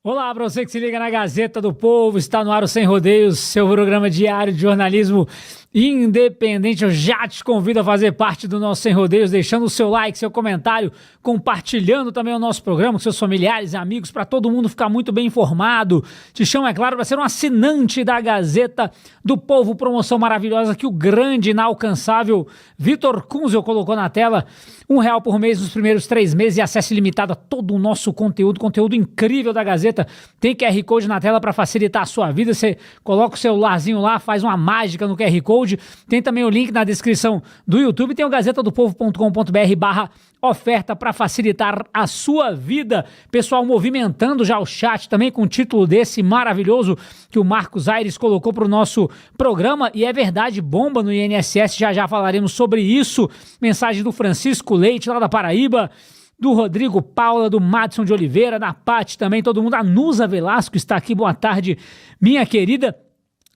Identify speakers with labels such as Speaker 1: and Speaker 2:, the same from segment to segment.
Speaker 1: Olá para você que se liga na Gazeta do Povo, está no ar o Sem Rodeios, seu programa diário de jornalismo independente. Eu já te convido a fazer parte do nosso Sem Rodeios, deixando o seu like, seu comentário, compartilhando também o nosso programa com seus familiares e amigos, para todo mundo ficar muito bem informado. Te chamo, é claro, para ser um assinante da Gazeta do Povo, promoção maravilhosa que o grande, inalcançável Vitor Kunzel colocou na tela. R$1 por mês nos primeiros 3 meses e acesso ilimitado a todo o nosso conteúdo incrível da Gazeta. Tem QR Code na tela para facilitar a sua vida. Você coloca o celularzinho lá, faz uma mágica no QR Code. Tem também o link na descrição do YouTube. Tem o gazetadopovo.com.br/oferta para facilitar a sua vida. Pessoal movimentando já o chat também com o título desse maravilhoso que o Marcos Aires colocou para o nosso programa. E é verdade, bomba no INSS. Já falaremos sobre isso. Mensagem do Francisco Leite, lá da Paraíba, do Rodrigo Paula, do Madison de Oliveira, da Paty também, todo mundo. A Nusa Velasco está aqui, boa tarde, minha querida.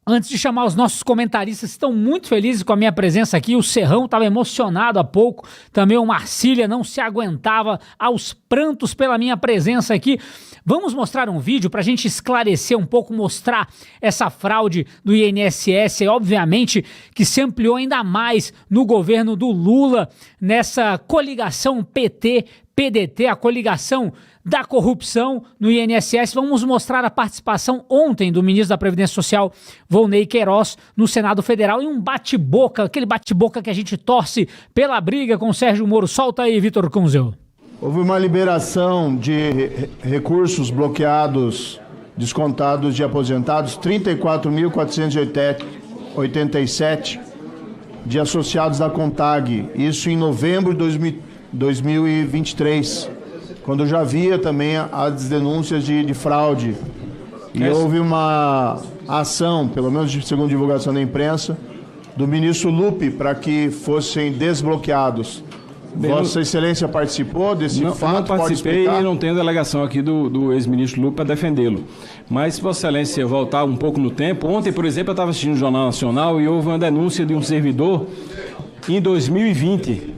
Speaker 1: Antes de chamar os nossos comentaristas, estão muito felizes com a minha presença aqui. O Serrão estava emocionado há pouco, também o Marcília não se aguentava, aos prantos pela minha presença aqui. Vamos mostrar um vídeo para a gente esclarecer um pouco, mostrar essa fraude do INSS, obviamente que se ampliou ainda mais no governo do Lula, nessa coligação PT-PDT, a coligação da corrupção no INSS. Vamos mostrar a participação ontem do ministro da Previdência Social, Volney Queiroz, no Senado Federal, em um bate-boca, aquele bate-boca que a gente torce pela briga com o Sérgio Moro. Solta aí, Vitor Kunzel.
Speaker 2: Houve uma liberação de recursos bloqueados, descontados de aposentados, 34.487 de associados da CONTAG, isso em novembro de 2023, quando já havia também as denúncias de fraude. E houve uma ação, pelo menos segundo divulgação da imprensa, do ministro Lupe para que fossem desbloqueados. Vossa Excelência participou desse fato?
Speaker 3: Não participei e não tenho delegação aqui do ex-ministro Lupe para defendê-lo. Mas, Vossa Excelência, voltar um pouco no tempo, ontem, por exemplo, eu estava assistindo o Jornal Nacional e houve uma denúncia de um servidor em 2020.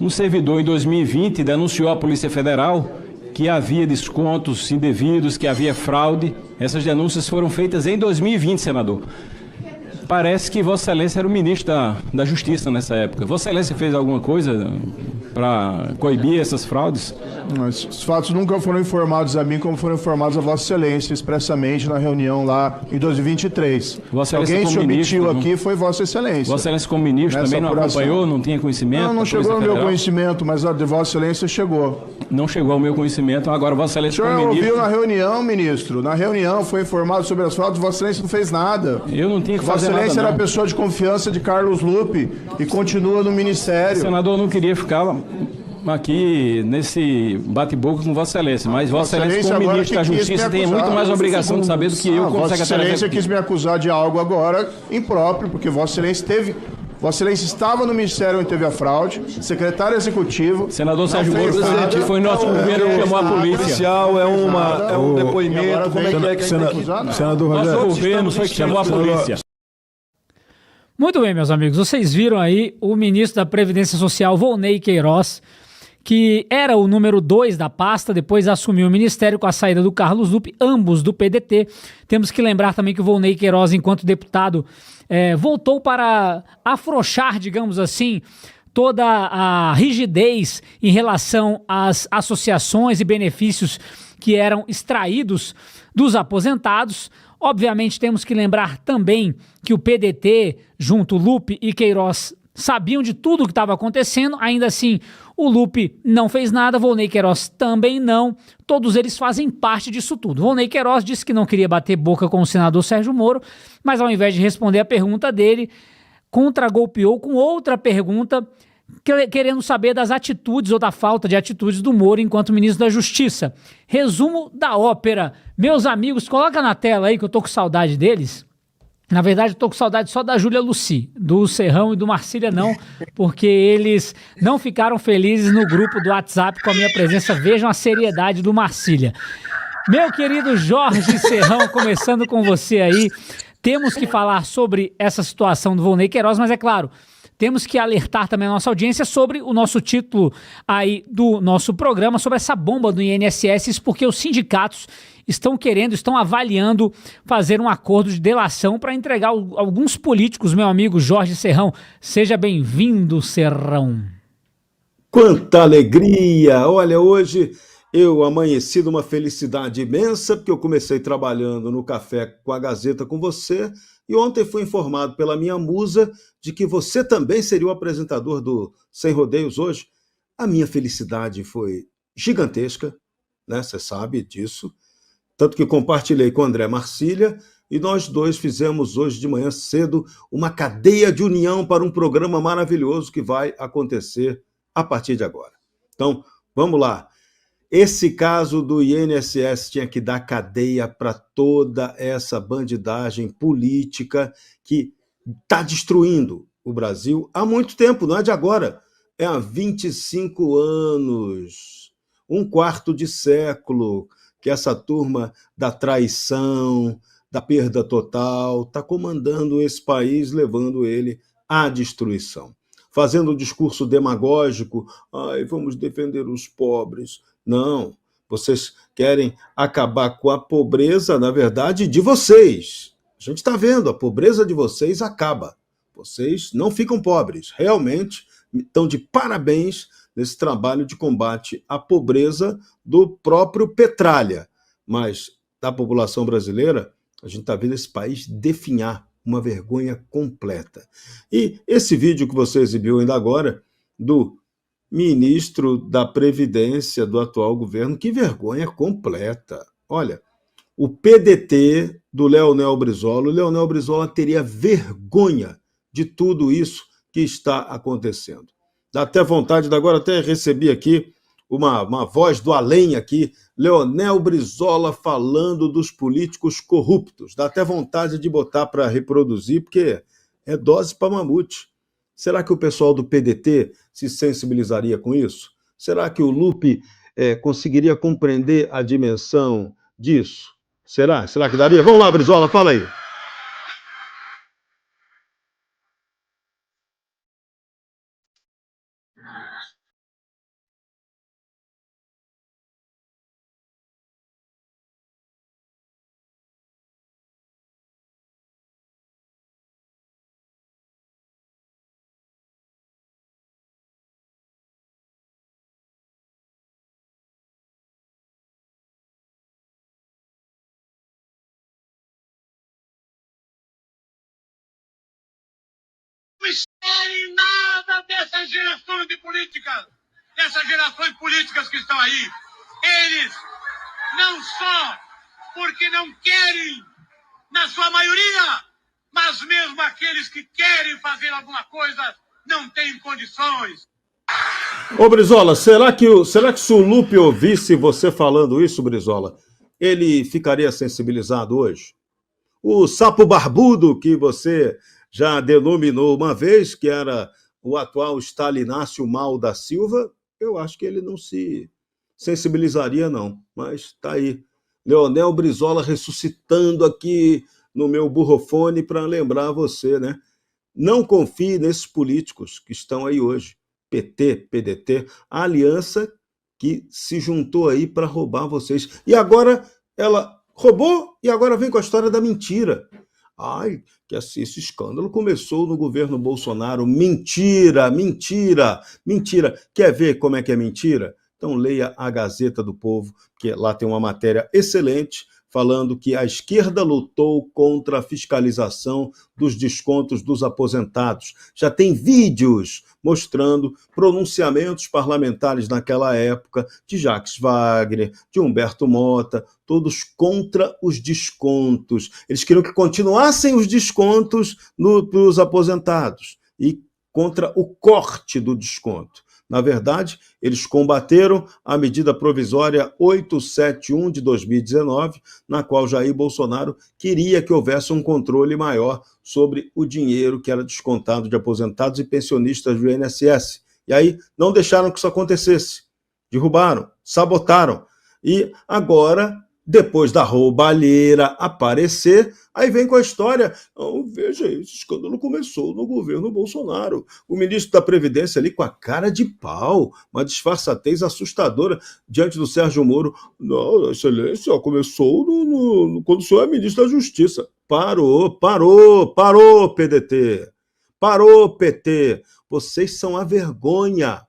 Speaker 3: Um servidor em 2020 denunciou à Polícia Federal que havia descontos indevidos, que havia fraude. Essas denúncias foram feitas em 2020, senador. Parece que Vossa Excelência era o ministro da Justiça nessa época. Vossa Excelência fez alguma coisa para coibir essas fraudes?
Speaker 2: Os fatos nunca foram informados a mim como foram informados a Vossa Excelência expressamente na reunião lá em 2023.
Speaker 3: Vossa
Speaker 2: Alguém se omitiu
Speaker 3: ministro,
Speaker 2: aqui foi Vossa Excelência.
Speaker 3: Vossa Excelência como ministro também não acompanhou, não tinha conhecimento?
Speaker 2: Não chegou ao meu conhecimento, mas a de Vossa Excelência chegou.
Speaker 3: Não chegou ao meu conhecimento, agora Vossa Excelência como ministro...
Speaker 2: O senhor ouviu na reunião, ministro? Na reunião foi informado sobre as fraudes, Vossa Excelência não fez nada.
Speaker 3: Eu não tinha que fazer nada.
Speaker 2: Vossa Excelência era a pessoa de confiança de Carlos Lupe e continua no Ministério.
Speaker 3: Senador, eu não queria ficar aqui nesse bate-boca com Vossa Excelência, mas Vossa Excelência como ministro da Justiça tem muito mais obrigação de saber do que eu como secretário.
Speaker 2: Vossa Excelência quis me acusar de algo agora impróprio, porque Vossa Excelência teve... Vossa Excelência estava no Ministério onde teve a fraude, secretário executivo...
Speaker 3: Senador Sérgio Moro, presidente, foi nosso governo que chamou a polícia.
Speaker 4: É um depoimento, como é que a gente tem que acusar? Senador Rogério,
Speaker 3: nosso governo foi que chamou a polícia.
Speaker 1: Muito bem, meus amigos, vocês viram aí o ministro da Previdência Social, Volney Queiroz, que era o número 2 da pasta, depois assumiu o ministério com a saída do Carlos Lupe, ambos do PDT. Temos que lembrar também que o Volney Queiroz, enquanto deputado, voltou para afrouxar, digamos assim, toda a rigidez em relação às associações e benefícios que eram extraídos dos aposentados. Obviamente temos que lembrar também que o PDT, junto Lupe e Queiroz, sabiam de tudo o que estava acontecendo. Ainda assim, o Lupe não fez nada, Volney Queiroz também não. Todos eles fazem parte disso tudo. Volney Queiroz disse que não queria bater boca com o senador Sérgio Moro, mas ao invés de responder a pergunta dele, contragolpeou com outra pergunta, querendo saber das atitudes ou da falta de atitudes do Moro enquanto ministro da Justiça. Resumo da ópera. Meus amigos, coloca na tela aí que eu tô com saudade deles. Na verdade, eu tô com saudade só da Júlia Luci, do Serrão e do Marcília não, porque eles não ficaram felizes no grupo do WhatsApp com a minha presença. Vejam a seriedade do Marcília. Meu querido Jorge Serrão, começando com você aí, temos que falar sobre essa situação do Volney Queiroz, mas é claro, temos que alertar também a nossa audiência sobre o nosso título aí do nosso programa, sobre essa bomba do INSS, isso porque os sindicatos estão avaliando fazer um acordo de delação para entregar alguns políticos. Meu amigo Jorge Serrão, seja bem-vindo, Serrão.
Speaker 5: Quanta alegria! Olha, hoje eu amanheci numa felicidade imensa, porque eu comecei trabalhando no Café com a Gazeta com você, e ontem fui informado pela minha musa de que você também seria o apresentador do Sem Rodeios hoje. A minha felicidade foi gigantesca, né? Você sabe disso. Tanto que compartilhei com o André Marcília, e nós dois fizemos hoje de manhã cedo uma cadeia de união para um programa maravilhoso que vai acontecer a partir de agora. Então, vamos lá. Esse caso do INSS tinha que dar cadeia para toda essa bandidagem política que está destruindo o Brasil há muito tempo, não é de agora. É há 25 anos, um quarto de século, que essa turma da traição, da perda total, está comandando esse país, levando ele à destruição. Fazendo um discurso demagógico, vamos defender os pobres. Não, vocês querem acabar com a pobreza, na verdade, de vocês. A gente está vendo, a pobreza de vocês acaba. Vocês não ficam pobres, realmente estão de parabéns nesse trabalho de combate à pobreza do próprio Petralha. Mas da população brasileira, a gente está vendo esse país definhar, uma vergonha completa. E esse vídeo que você exibiu ainda agora, do ministro da Previdência do atual governo, que vergonha completa. Olha, o PDT do Leonel Brizola, o Leonel Brizola teria vergonha de tudo isso que está acontecendo. Dá até vontade, agora até recebi aqui uma voz do além aqui, Leonel Brizola falando dos políticos corruptos. Dá até vontade de botar para reproduzir, porque é dose para mamute. Será que o pessoal do PDT se sensibilizaria com isso? Será que o Lupe conseguiria compreender a dimensão disso? Será? Será que daria? Vamos lá, Brizola, fala aí.
Speaker 6: Não esperem nada dessas gerações de políticas, dessas gerações políticas que estão aí. Eles não só porque não querem, na sua maioria, mas mesmo aqueles que querem fazer alguma coisa não têm condições.
Speaker 5: Ô Brizola, será que se o Lupe ouvisse você falando isso, Brizola, ele ficaria sensibilizado hoje? O sapo barbudo que você já denominou uma vez, que era o atual Stalinácio Mal da Silva, eu acho que ele não se sensibilizaria, não. Mas está aí. Leonel Brizola ressuscitando aqui no meu burrofone para lembrar você, né? Não confie nesses políticos que estão aí hoje. PT, PDT, a aliança que se juntou aí para roubar vocês. E agora ela roubou e agora vem com a história da mentira. Ai, que esse escândalo começou no governo Bolsonaro. Mentira, mentira, mentira. Quer ver como é que é mentira? Então leia a Gazeta do Povo, que lá tem uma matéria excelente falando que a esquerda lutou contra a fiscalização dos descontos dos aposentados. Já tem vídeos mostrando pronunciamentos parlamentares naquela época de Jacques Wagner, de Humberto Mota, todos contra os descontos. Eles queriam que continuassem os descontos para os aposentados e contra o corte do desconto. Na verdade, eles combateram a medida provisória 871 de 2019, na qual Jair Bolsonaro queria que houvesse um controle maior sobre o dinheiro que era descontado de aposentados e pensionistas do INSS. E aí não deixaram que isso acontecesse. Derrubaram, sabotaram. E agora Depois da roubalheira aparecer, aí vem com a história. Oh, veja, esse escândalo começou no governo Bolsonaro. O ministro da Previdência ali com a cara de pau, uma disfarçatez assustadora diante do Sérgio Moro. Não, excelência, começou quando o senhor é ministro da Justiça. Parou, PDT. Parou, PT. Vocês são a vergonha.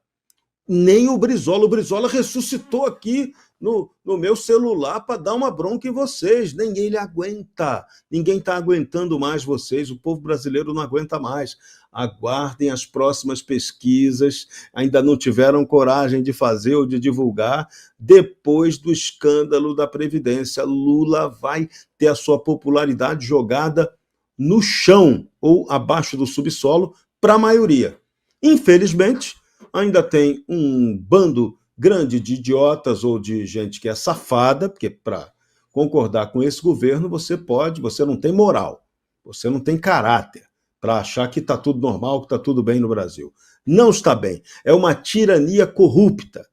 Speaker 5: Nem o Brizola ressuscitou aqui no meu celular para dar uma bronca em vocês. Ninguém lhe aguenta. Ninguém está aguentando mais vocês. O povo brasileiro não aguenta mais. Aguardem as próximas pesquisas. Ainda não tiveram coragem de fazer ou de divulgar. Depois do escândalo da Previdência, Lula vai ter a sua popularidade jogada no chão ou abaixo do subsolo para a maioria. Infelizmente, ainda tem um bando grande de idiotas ou de gente que é safada, porque para concordar com esse governo você não tem moral, você não tem caráter para achar que está tudo normal, que está tudo bem no Brasil. Não está bem. É uma tirania corrupta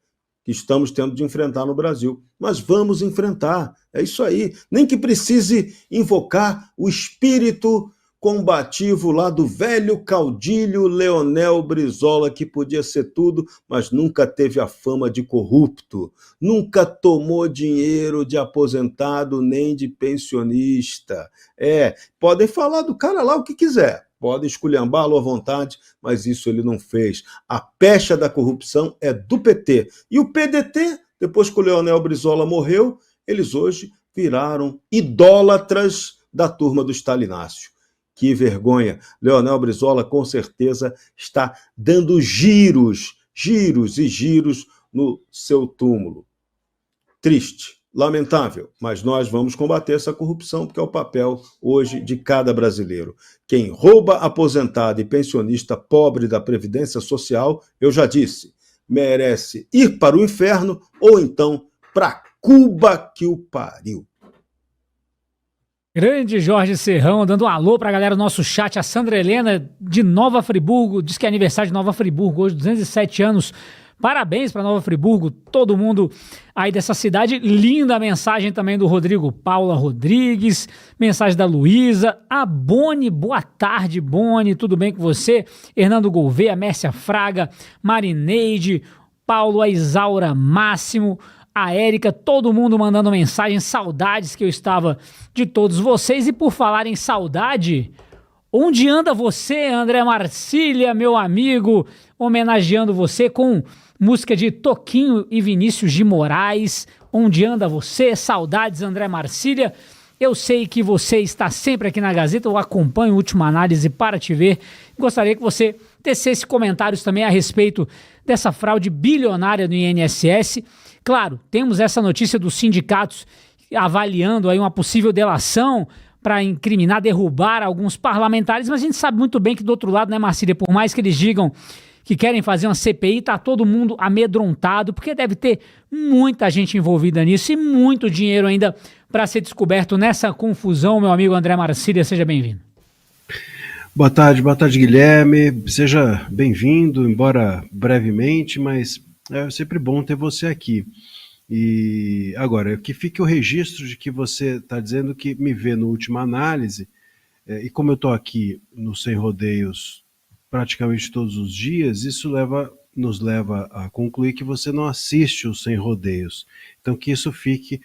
Speaker 5: que estamos tendo de enfrentar no Brasil. Mas vamos enfrentar, é isso aí. Nem que precise invocar o espírito combativo lá do velho caudilho Leonel Brizola, que podia ser tudo, mas nunca teve a fama de corrupto, nunca tomou dinheiro de aposentado nem de pensionista. Podem falar do cara lá o que quiser, podem esculhambá-lo à vontade, mas isso ele não fez. A pecha da corrupção é do PT. E o PDT, depois que o Leonel Brizola morreu, eles hoje viraram idólatras da turma do Stalinácio. Que vergonha. Leonel Brizola, com certeza, está dando giros no seu túmulo. Triste, lamentável, mas nós vamos combater essa corrupção, porque é o papel hoje de cada brasileiro. Quem rouba aposentado e pensionista pobre da Previdência Social, eu já disse, merece ir para o inferno ou então para Cuba que o pariu.
Speaker 1: Grande Jorge Serrão, dando um alô pra galera do nosso chat. A Sandra Helena, de Nova Friburgo, diz que é aniversário de Nova Friburgo, hoje, 207 anos. Parabéns para Nova Friburgo, todo mundo aí dessa cidade. Linda mensagem também do Rodrigo Paula Rodrigues, mensagem da Luísa. A Boni, boa tarde, Boni, tudo bem com você? Hernando Gouveia, Mércia Fraga, Marineide, Paulo, a Isaura Máximo, a Érica, todo mundo mandando mensagem, saudades que eu estava de todos vocês. E por falar em saudade, onde anda você, André Marcília, meu amigo, homenageando você com música de Toquinho e Vinícius de Moraes. Onde anda você? Saudades, André Marcília. Eu sei que você está sempre aqui na Gazeta, eu acompanho a Última Análise para te ver. Gostaria que você tecesse comentários também a respeito dessa fraude bilionária do INSS. Claro, temos essa notícia dos sindicatos avaliando aí uma possível delação para incriminar, derrubar alguns parlamentares, mas a gente sabe muito bem que do outro lado, né, Marcília, por mais que eles digam que querem fazer uma CPI, tá todo mundo amedrontado, porque deve ter muita gente envolvida nisso e muito dinheiro ainda para ser descoberto nessa confusão. Meu amigo André Marcília, seja bem-vindo.
Speaker 7: Boa tarde, Guilherme, seja bem-vindo, embora brevemente, mas é sempre bom ter você aqui. E agora, que fique o registro de que você está dizendo que me vê no Última Análise, e como eu estou aqui no Sem Rodeios praticamente todos os dias, isso nos leva a concluir que você não assiste o Sem Rodeios. Então que isso fique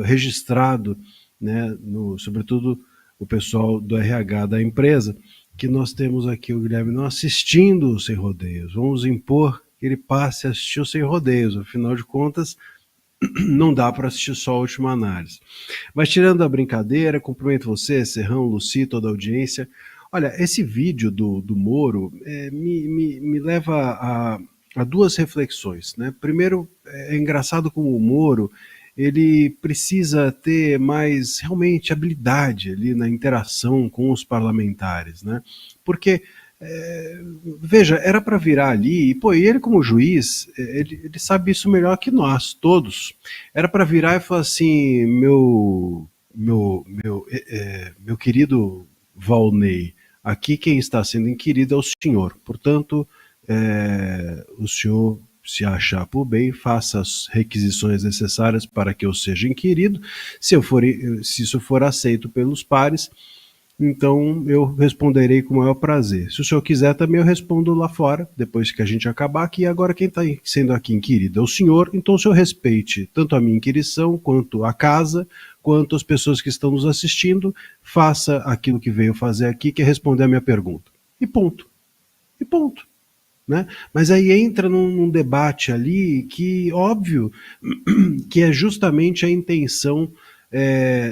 Speaker 7: registrado, né, sobretudo o pessoal do RH da empresa, que nós temos aqui o Guilherme não assistindo o Sem Rodeios. Vamos impor que ele passe a assistir o Sem Rodeios, afinal de contas, não dá para assistir só a Última Análise. Mas tirando a brincadeira, cumprimento você, Serrão, Luci, toda a audiência. Olha, esse vídeo do Moro me leva a duas reflexões, né? Primeiro, é engraçado como o Moro ele precisa ter mais realmente habilidade ali na interação com os parlamentares, né? Porque veja, era para virar ali, e ele como juiz, ele sabe isso melhor que nós, todos. Era para virar e falar assim, meu querido Valnei, aqui quem está sendo inquirido é o senhor, portanto, o senhor se achar por bem, faça as requisições necessárias para que eu seja inquirido. Se isso for aceito pelos pares, então eu responderei com o maior prazer. Se o senhor quiser também eu respondo lá fora, depois que a gente acabar aqui. Agora quem está sendo aqui inquirido é o senhor, então o senhor respeite tanto a minha inquirição, quanto a casa, quanto as pessoas que estão nos assistindo, faça aquilo que veio fazer aqui, que é responder a minha pergunta. E ponto. E ponto. Né? Mas aí entra num debate ali que, óbvio, que é justamente a intenção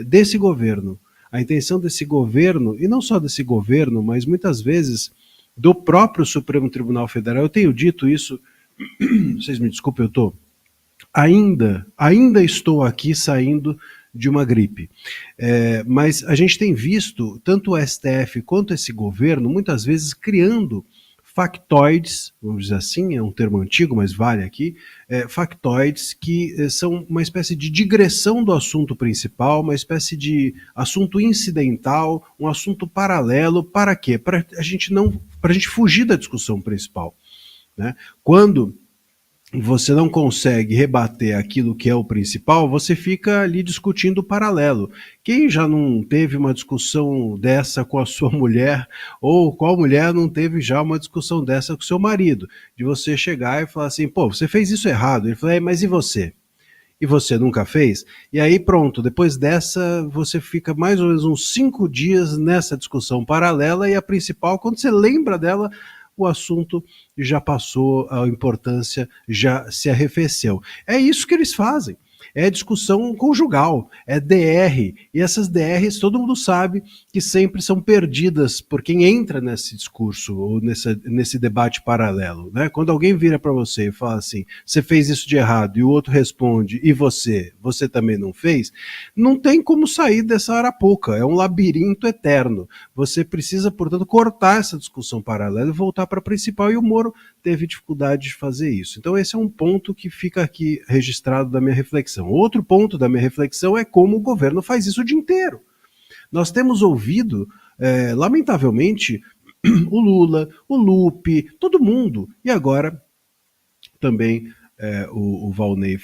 Speaker 7: desse governo. A intenção desse governo, e não só desse governo, mas muitas vezes do próprio Supremo Tribunal Federal, eu tenho dito isso, vocês me desculpem, ainda estou aqui saindo de uma gripe, mas a gente tem visto tanto o STF quanto esse governo muitas vezes criando factoides, vamos dizer assim, é um termo antigo, mas vale aqui, factoides que são uma espécie de digressão do assunto principal, uma espécie de assunto incidental, um assunto paralelo, para quê? Para a gente fugir da discussão principal. Né? Quando você não consegue rebater aquilo que é o principal, você fica ali discutindo o paralelo. Quem já não teve uma discussão dessa com a sua mulher, ou qual mulher não teve já uma discussão dessa com o seu marido? De você chegar e falar assim, pô, você fez isso errado. Ele fala, mas e você? E você nunca fez? E aí pronto, depois dessa você fica mais ou menos uns 5 dias nessa discussão paralela, e a principal, quando você lembra dela, o assunto já passou, a importância já se arrefeceu. É isso que eles fazem. É discussão conjugal, é DR, e essas DRs todo mundo sabe que sempre são perdidas por quem entra nesse discurso ou nesse debate paralelo. Né? Quando alguém vira para você e fala assim, você fez isso de errado, e o outro responde, e você também não fez, não tem como sair dessa arapuca, é um labirinto eterno. Você precisa, portanto, cortar essa discussão paralela e voltar para a principal, e o Moro teve dificuldade de fazer isso. Então esse é um ponto que fica aqui registrado da minha reflexão. Outro ponto da minha reflexão é como o governo faz isso o dia inteiro. Nós temos ouvido, lamentavelmente, o Lula, o Lupe, todo mundo, e agora também o Valnei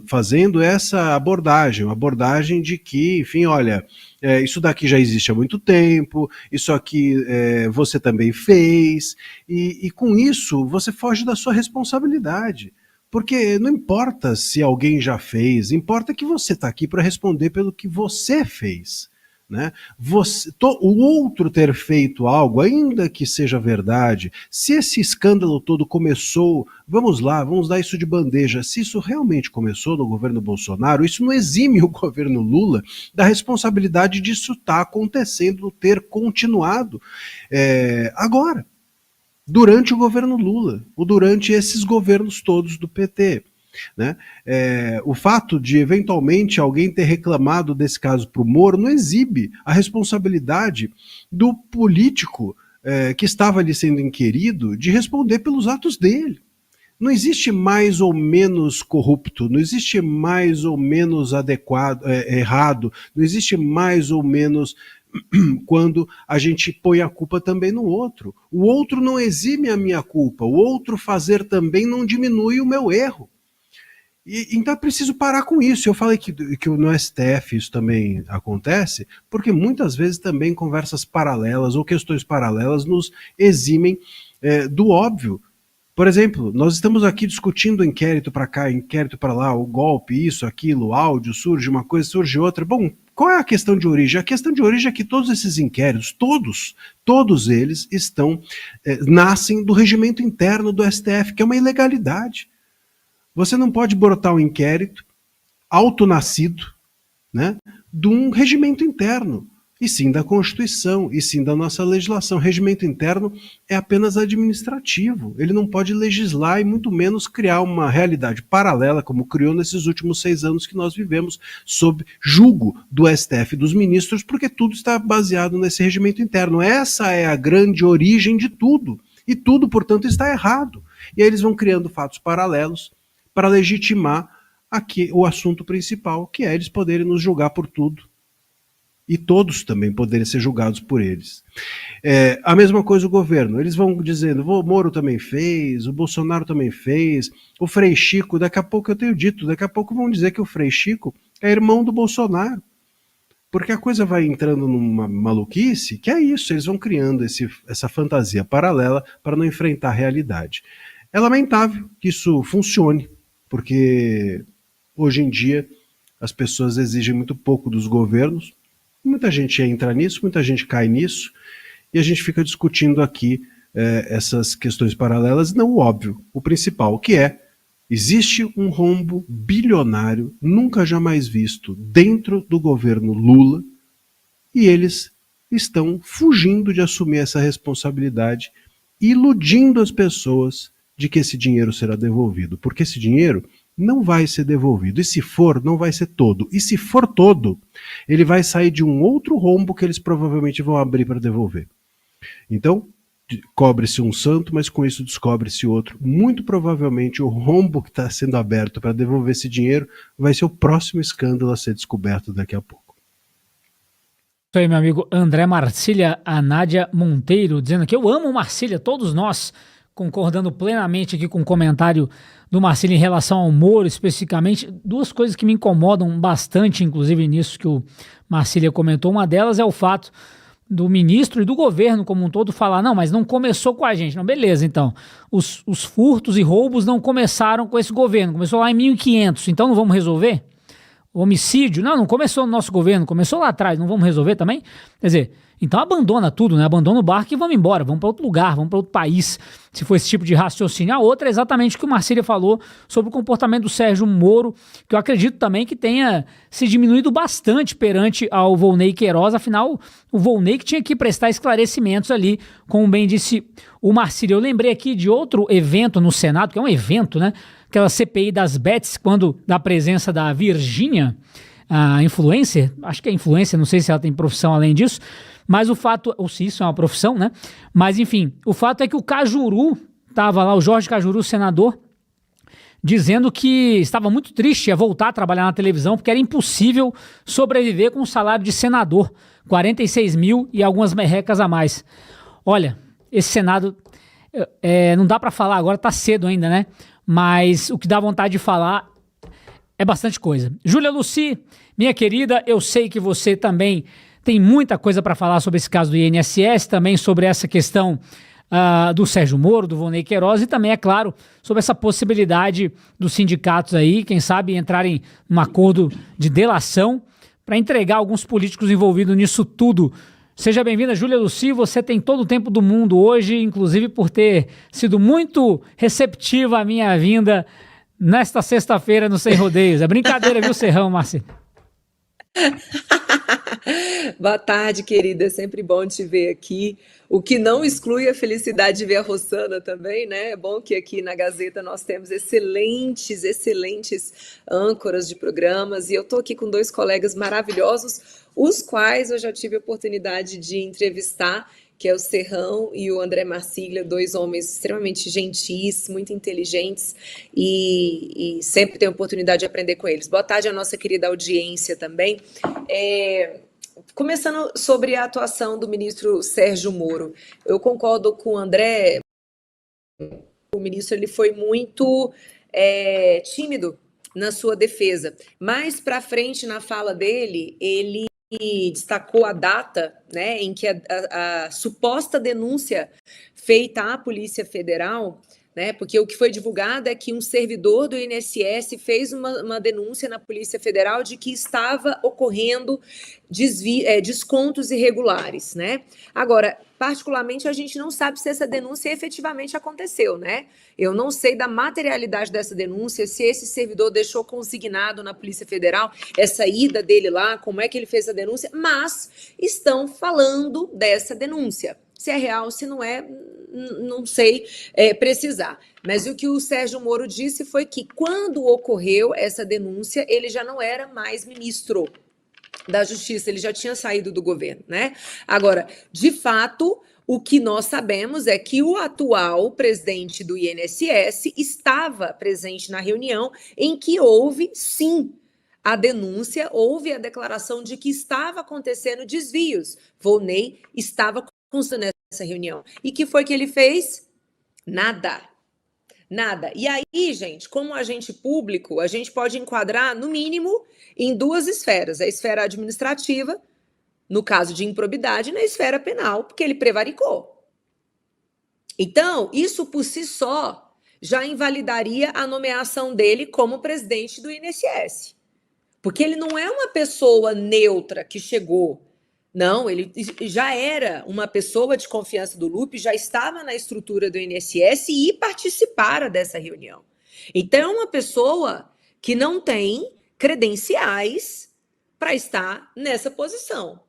Speaker 7: fazendo essa abordagem, uma abordagem de que, enfim, olha, isso daqui já existe há muito tempo, isso aqui você também fez, e com isso você foge da sua responsabilidade. Porque não importa se alguém já fez, importa que você está aqui para responder pelo que você fez. Né? O outro ter feito algo, ainda que seja verdade, se esse escândalo todo começou, vamos dar isso de bandeja, se isso realmente começou no governo Bolsonaro, isso não exime o governo Lula da responsabilidade disso estar acontecendo, ter continuado agora. Durante o governo Lula, ou durante esses governos todos do PT. Né? O fato de, eventualmente, alguém ter reclamado desse caso para o Moro não exibe a responsabilidade do político que estava ali sendo inquirido de responder pelos atos dele. Não existe mais ou menos corrupto, não existe mais ou menos errado, não existe mais ou menos quando a gente põe a culpa também no outro. O outro não exime a minha culpa, o outro fazer também não diminui o meu erro. Então é preciso parar com isso. Eu falei que no STF isso também acontece, porque muitas vezes também conversas paralelas ou questões paralelas nos eximem do óbvio. Por exemplo, nós estamos aqui discutindo inquérito para cá, inquérito para lá, o golpe, isso, aquilo, áudio, surge uma coisa, surge outra. Bom, qual é a questão de origem? A questão de origem é que todos esses inquéritos, todos eles nascem do regimento interno do STF, que é uma ilegalidade. Você não pode brotar um inquérito autonascido, né, de um regimento interno, e sim da Constituição, e sim da nossa legislação. O regimento interno é apenas administrativo, ele não pode legislar e muito menos criar uma realidade paralela, como criou nesses últimos 6 anos que nós vivemos, sob julgo do STF e dos ministros, porque tudo está baseado nesse regimento interno. Essa é a grande origem de tudo, e tudo, portanto, está errado. E aí eles vão criando fatos paralelos para legitimar aqui o assunto principal, que é eles poderem nos julgar por tudo. e todos também poderem ser julgados por eles. A mesma coisa o governo, eles vão dizendo, o Moro também fez, o Bolsonaro também fez, o Frei Chico, daqui a pouco eu tenho dito, daqui a pouco vão dizer que o Frei Chico é irmão do Bolsonaro, porque a coisa vai entrando numa maluquice, que é isso, eles vão criando essa fantasia paralela para não enfrentar a realidade. É lamentável que isso funcione, porque hoje em dia as pessoas exigem muito pouco dos governos, muita gente entra nisso, muita gente cai nisso, e a gente fica discutindo aqui essas questões paralelas, não o óbvio, o principal, que existe um rombo bilionário, nunca jamais visto, dentro do governo Lula, e eles estão fugindo de assumir essa responsabilidade, iludindo as pessoas de que esse dinheiro será devolvido, porque esse dinheiro não vai ser devolvido, e se for, não vai ser todo, e se for todo, ele vai sair de um outro rombo que eles provavelmente vão abrir para devolver. Então, cobre-se um santo, mas com isso descobre-se outro. Muito provavelmente o rombo que está sendo aberto para devolver esse dinheiro vai ser o próximo escândalo a ser descoberto daqui a pouco.
Speaker 1: Isso aí, meu amigo André Marcília, a Nádia Monteiro, dizendo que eu amo Marcília, todos nós concordando plenamente aqui com o comentário do Marcília em relação ao Moro, especificamente. Duas coisas que me incomodam bastante, inclusive nisso que o Marcília comentou. Uma delas é o fato do ministro e do governo como um todo falar, não, mas não começou com a gente. Não, beleza, então. Os furtos e roubos não começaram com esse governo, começou lá em 1500, então não vamos resolver? O homicídio, não começou no nosso governo, começou lá atrás, não vamos resolver também? Quer dizer, então abandona tudo, né? Abandona o barco e vamos embora, vamos para outro lugar, vamos para outro país. Se for esse tipo de raciocínio. A outra é exatamente o que o Marcília falou sobre o comportamento do Sérgio Moro, que eu acredito também que tenha se diminuído bastante perante ao Volney Queiroz. Afinal, o Volney que tinha que prestar esclarecimentos ali, como bem disse o Marcília. Eu lembrei aqui de outro evento no Senado, que é um evento, né? Aquela CPI das Bets, quando da presença da Virgínia, a influencer, acho que é influencer, não sei se ela tem profissão além disso, mas o fato, ou se isso é uma profissão, né? Mas enfim, o fato é que o Cajuru, estava lá, o Jorge Cajuru, senador, dizendo que estava muito triste a voltar a trabalhar na televisão, porque era impossível sobreviver com o salário de senador, 46 mil e algumas merrecas a mais. Olha, esse Senado, não dá para falar agora, tá cedo ainda, né? Mas o que dá vontade de falar é bastante coisa. Júlia Luci, minha querida, eu sei que você também tem muita coisa para falar sobre esse caso do INSS, também sobre essa questão do Sérgio Moro, do Volney Queiroz, e também, é claro, sobre essa possibilidade dos sindicatos aí, quem sabe, entrarem num acordo de delação para entregar alguns políticos envolvidos nisso tudo. Seja bem-vinda, Júlia Luci, você tem todo o tempo do mundo hoje, inclusive por ter sido muito receptiva à minha vinda nesta sexta-feira no Sem Rodeios. É brincadeira, viu, Serrão, Marcelo?
Speaker 8: Boa tarde, querida. É sempre bom te ver aqui. O que não exclui a felicidade de ver a Rossana também, né? É bom que aqui na Gazeta nós temos excelentes âncoras de programas. E eu estou aqui com dois colegas maravilhosos, os quais eu já tive a oportunidade de entrevistar, que é o Serrão e o André Marcília, dois homens extremamente gentis, muito inteligentes, e sempre tenho a oportunidade de aprender com eles. Boa tarde à nossa querida audiência também. Começando sobre a atuação do ministro Sérgio Moro, eu concordo com o André. O ministro ele foi muito tímido na sua defesa. Mais para frente na fala dele, ele destacou a data, né, em que a suposta denúncia feita à Polícia Federal, né, porque o que foi divulgado é que um servidor do INSS fez uma denúncia na Polícia Federal de que estava ocorrendo descontos irregulares, né? Agora, particularmente, a gente não sabe se essa denúncia efetivamente aconteceu, né? Eu não sei da materialidade dessa denúncia, se esse servidor deixou consignado na Polícia Federal essa ida dele lá, como é que ele fez a denúncia, mas estão falando dessa denúncia. Se é real, se não é, não sei precisar. Mas o que o Sérgio Moro disse foi que quando ocorreu essa denúncia, ele já não era mais ministro da Justiça, ele já tinha saído do governo, né? Agora, de fato, o que nós sabemos é que o atual presidente do INSS estava presente na reunião em que houve, sim, a denúncia, houve a declaração de que estava acontecendo desvios. Volney estava constando nessa reunião. E que foi que ele fez? Nada. Nada. E aí, gente, como agente público, a gente pode enquadrar, no mínimo, em duas esferas. A esfera administrativa, no caso de improbidade, e na esfera penal, porque ele prevaricou. Então, isso por si só já invalidaria a nomeação dele como presidente do INSS. Porque ele não é uma pessoa neutra que chegou. Não, ele já era uma pessoa de confiança do Lupe, já estava na estrutura do INSS e participara dessa reunião. Então, é uma pessoa que não tem credenciais para estar nessa posição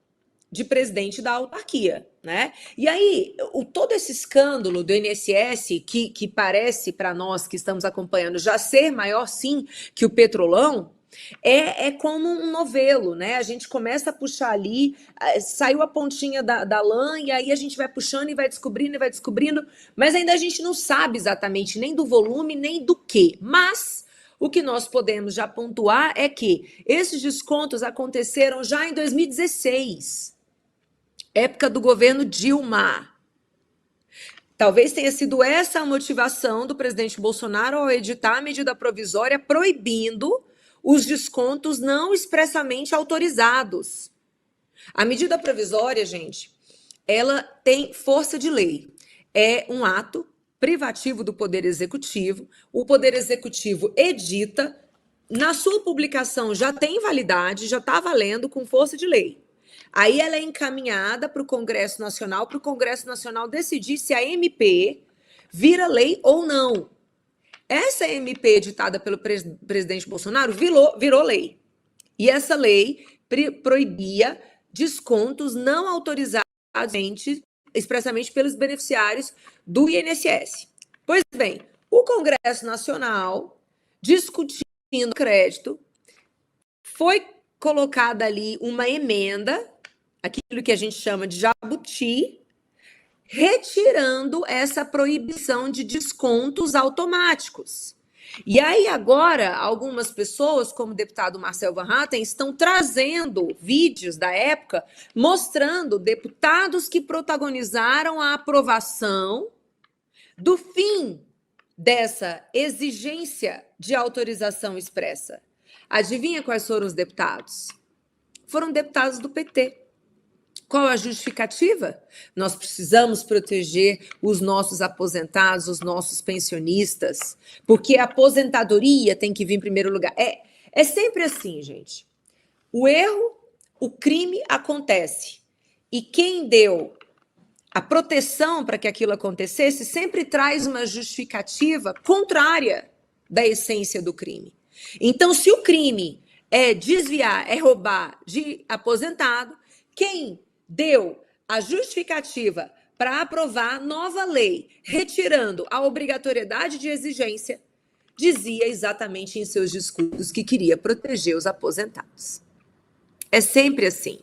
Speaker 8: de presidente da autarquia, né? E aí, todo esse escândalo do INSS, que parece para nós que estamos acompanhando já ser maior, sim, que o Petrolão, é como um novelo, né? A gente começa a puxar ali, saiu a pontinha da lã, e aí a gente vai puxando e vai descobrindo, mas ainda a gente não sabe exatamente nem do volume, nem do quê. Mas o que nós podemos já pontuar é que esses descontos aconteceram já em 2016, época do governo Dilma. Talvez tenha sido essa a motivação do presidente Bolsonaro ao editar a medida provisória proibindo os descontos não expressamente autorizados. A medida provisória, gente, ela tem força de lei. É um ato privativo do Poder Executivo. O Poder Executivo edita, na sua publicação já tem validade, já está valendo com força de lei. Aí ela é encaminhada para o Congresso Nacional decidir se a MP vira lei ou não. Essa MP editada pelo presidente Bolsonaro virou lei. E essa lei proibia descontos não autorizados expressamente pelos beneficiários do INSS. Pois bem, o Congresso Nacional, discutindo crédito, foi colocada ali uma emenda, aquilo que a gente chama de jabuti, retirando essa proibição de descontos automáticos. E aí agora, algumas pessoas, como o deputado Marcel Van Hatten, estão trazendo vídeos da época mostrando deputados que protagonizaram a aprovação do fim dessa exigência de autorização expressa. Adivinha quais foram os deputados? Foram deputados do PT. Qual a justificativa? Nós precisamos proteger os nossos aposentados, os nossos pensionistas, porque a aposentadoria tem que vir em primeiro lugar. É sempre assim, gente. O erro, o crime acontece. E quem deu a proteção para que aquilo acontecesse sempre traz uma justificativa contrária da essência do crime. Então, se o crime é desviar, é roubar de aposentado, quem deu a justificativa para aprovar nova lei, retirando a obrigatoriedade de exigência, dizia exatamente em seus discursos que queria proteger os aposentados. É sempre assim,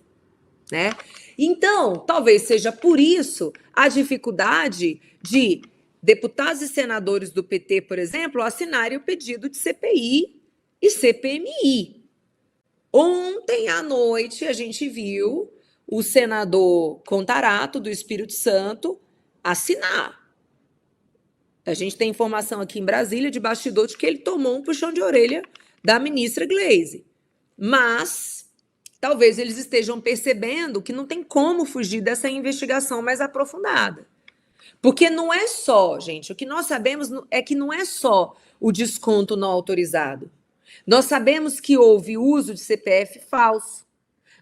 Speaker 8: né? Então, talvez seja por isso a dificuldade de deputados e senadores do PT, por exemplo, assinarem o pedido de CPI e CPMI. Ontem à noite a gente viu o senador Contarato, do Espírito Santo, assinar. A gente tem informação aqui em Brasília, de bastidor, de que ele tomou um puxão de orelha da ministra Gleisi. Mas talvez eles estejam percebendo que não tem como fugir dessa investigação mais aprofundada. Porque não é só, gente, o que nós sabemos é que não é só o desconto não autorizado. Nós sabemos que houve uso de CPF falso.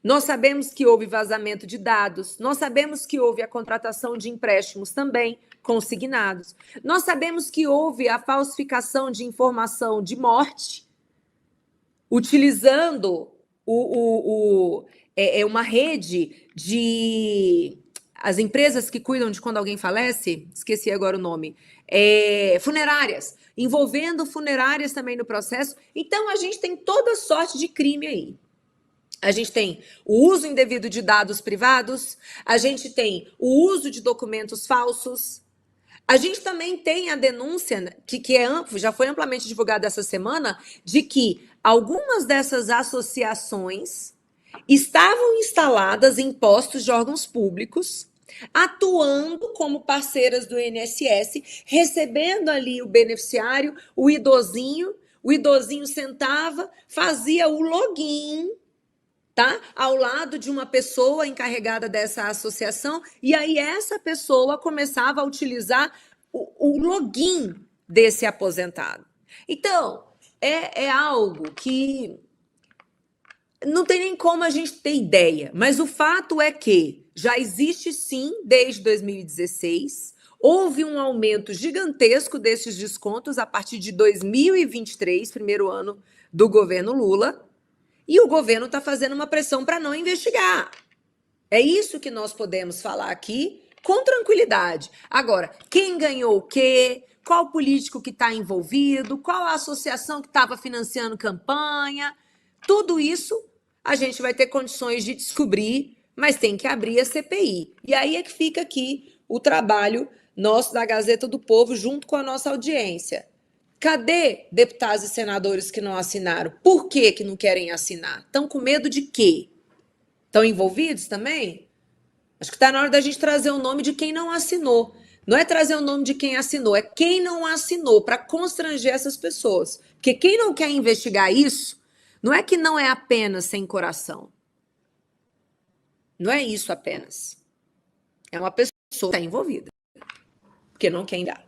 Speaker 8: Nós sabemos que houve vazamento de dados, nós sabemos que houve a contratação de empréstimos também consignados, nós sabemos que houve a falsificação de informação de morte, utilizando uma rede de... As empresas que cuidam de quando alguém falece, esqueci agora o nome, funerárias, envolvendo funerárias também no processo. Então, a gente tem toda sorte de crime aí. A gente tem o uso indevido de dados privados, a gente tem o uso de documentos falsos, A gente também tem a denúncia, que é já foi amplamente divulgada essa semana, de que algumas dessas associações estavam instaladas em postos de órgãos públicos, atuando como parceiras do INSS, recebendo ali o beneficiário, o idosinho sentava, fazia o login, tá? Ao lado de uma pessoa encarregada dessa associação, e aí essa pessoa começava a utilizar o login desse aposentado. Então, é algo que não tem nem como a gente ter ideia, mas o fato é que já existe sim, desde 2016, houve um aumento gigantesco desses descontos a partir de 2023, primeiro ano do governo Lula, e o governo está fazendo uma pressão para não investigar. É isso que nós podemos falar aqui com tranquilidade. Agora, quem ganhou o quê? Qual político que está envolvido? Qual a associação que estava financiando campanha? Tudo isso a gente vai ter condições de descobrir, mas tem que abrir a CPI. E aí é que fica aqui o trabalho nosso da Gazeta do Povo junto com a nossa audiência. Cadê deputados e senadores que não assinaram? Por que não querem assinar? Estão com medo de quê? Estão envolvidos também? Acho que está na hora da gente trazer o nome de quem não assinou. Não é trazer o nome de quem assinou, é quem não assinou, para constranger essas pessoas. Porque quem não quer investigar isso, não é que não é apenas sem coração. Não é isso apenas. É uma pessoa que está envolvida. Porque não quer dar.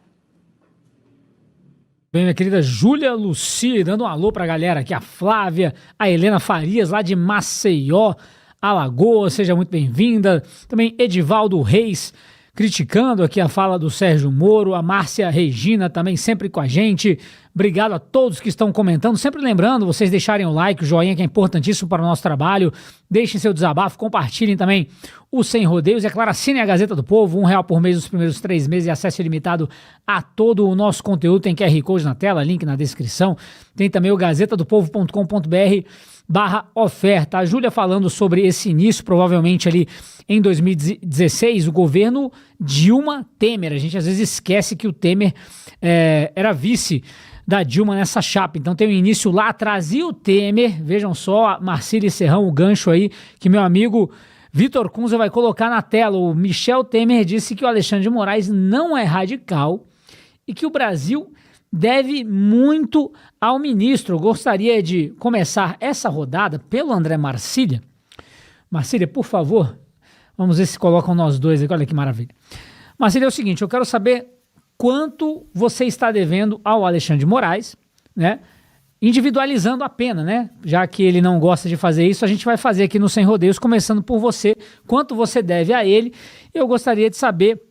Speaker 1: Bem, minha querida Júlia Luci, dando um alô pra galera aqui, a Flávia, a Helena Farias, lá de Maceió, Alagoas, seja muito bem-vinda. Também Edivaldo Reis, criticando aqui a fala do Sérgio Moro, a Márcia Regina também sempre com a gente. Obrigado a todos que estão comentando, sempre lembrando, vocês deixarem o like, o joinha, que é importantíssimo para o nosso trabalho. Deixem seu desabafo, compartilhem também o Sem Rodeios. E é claro, assinem a Gazeta do Povo, R$1 por mês nos primeiros 3 meses e acesso ilimitado a todo o nosso conteúdo. Tem QR Code na tela, link na descrição. Tem também o gazetadopovo.com.br/oferta. A Júlia falando sobre esse início, provavelmente ali em 2016, o governo Dilma Temer. A gente às vezes esquece que o Temer era vice da Dilma nessa chapa. Então tem o início lá atrás e o Temer, vejam só, Marcílio Serrão, o gancho aí que meu amigo Vitor Kunza vai colocar na tela. O Michel Temer disse que o Alexandre de Moraes não é radical e que o Brasil deve muito ao ministro. Eu gostaria de começar essa rodada pelo André Marcília. Marcília, por favor, vamos ver se colocam nós dois aqui, olha que maravilha. Marcília, é o seguinte, eu quero saber quanto você está devendo ao Alexandre de Moraes, né? Individualizando a pena, né? Já que ele não gosta de fazer isso, a gente vai fazer aqui no Sem Rodeios, começando por você, quanto você deve a ele. Eu gostaria de saber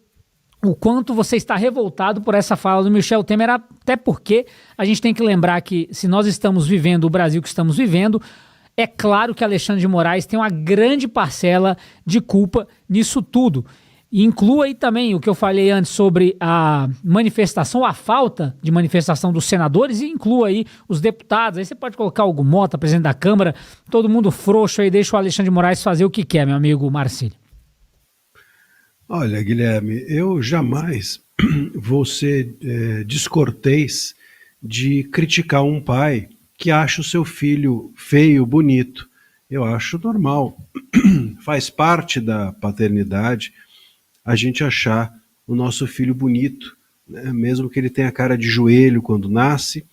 Speaker 1: o quanto você está revoltado por essa fala do Michel Temer, até porque a gente tem que lembrar que se nós estamos vivendo o Brasil que estamos vivendo, é claro que Alexandre de Moraes tem uma grande parcela de culpa nisso tudo. E inclua aí também o que eu falei antes sobre a manifestação, a falta de manifestação dos senadores, e inclua aí os deputados. Aí você pode colocar o Mota, presidente da Câmara, todo mundo frouxo aí, deixa o Alexandre de Moraes fazer o que quer, meu amigo Marcílio.
Speaker 7: Olha, Guilherme, eu jamais vou ser descortês de criticar um pai que acha o seu filho feio, bonito. Eu acho normal. Faz parte da paternidade a gente achar o nosso filho bonito, né? Mesmo que ele tenha cara de joelho quando nasce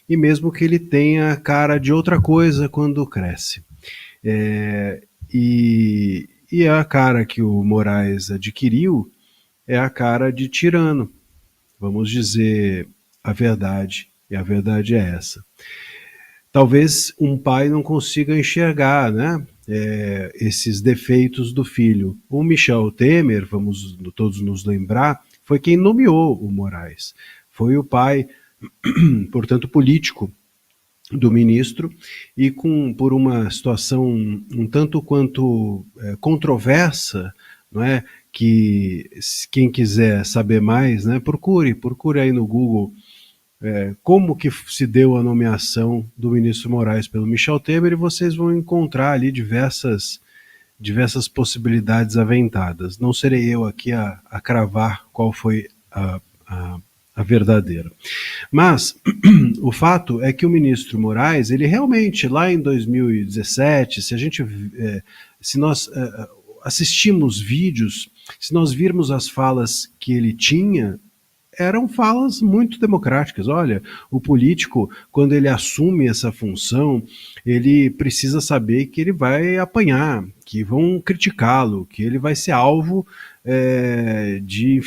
Speaker 7: e mesmo que ele tenha cara de outra coisa quando cresce. E a cara que o Moraes adquiriu é a cara de tirano. Vamos dizer a verdade, e a verdade é essa. Talvez um pai não consiga enxergar, né, esses defeitos do filho. O Michel Temer, vamos todos nos lembrar, foi quem nomeou o Moraes. Foi o pai, portanto, político do ministro, e por uma situação um tanto quanto controversa, não é? Que quem quiser saber mais, né, procure aí no Google como que se deu a nomeação do ministro Moraes pelo Michel Temer, e vocês vão encontrar ali diversas possibilidades aventadas. Não serei eu aqui a cravar qual foi a a verdadeira. Mas o fato é que o ministro Moraes, ele realmente, lá em 2017, se nós assistimos vídeos, se nós virmos as falas que ele tinha, eram falas muito democráticas. Olha, o político, quando ele assume essa função, ele precisa saber que ele vai apanhar, que vão criticá-lo, que ele vai ser alvo de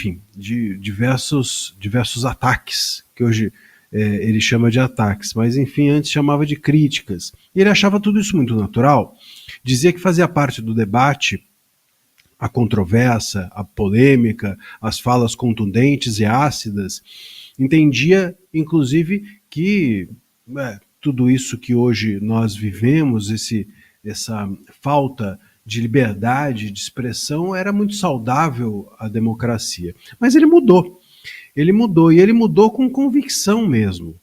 Speaker 7: diversos ataques, que hoje ele chama de ataques, mas enfim, antes chamava de críticas. E ele achava tudo isso muito natural, dizia que fazia parte do debate a controvérsia, a polêmica, as falas contundentes e ácidas, entendia, inclusive, que tudo isso que hoje nós vivemos, essa falta de liberdade de expressão, era muito saudável à democracia. Mas ele mudou, e ele mudou com convicção mesmo.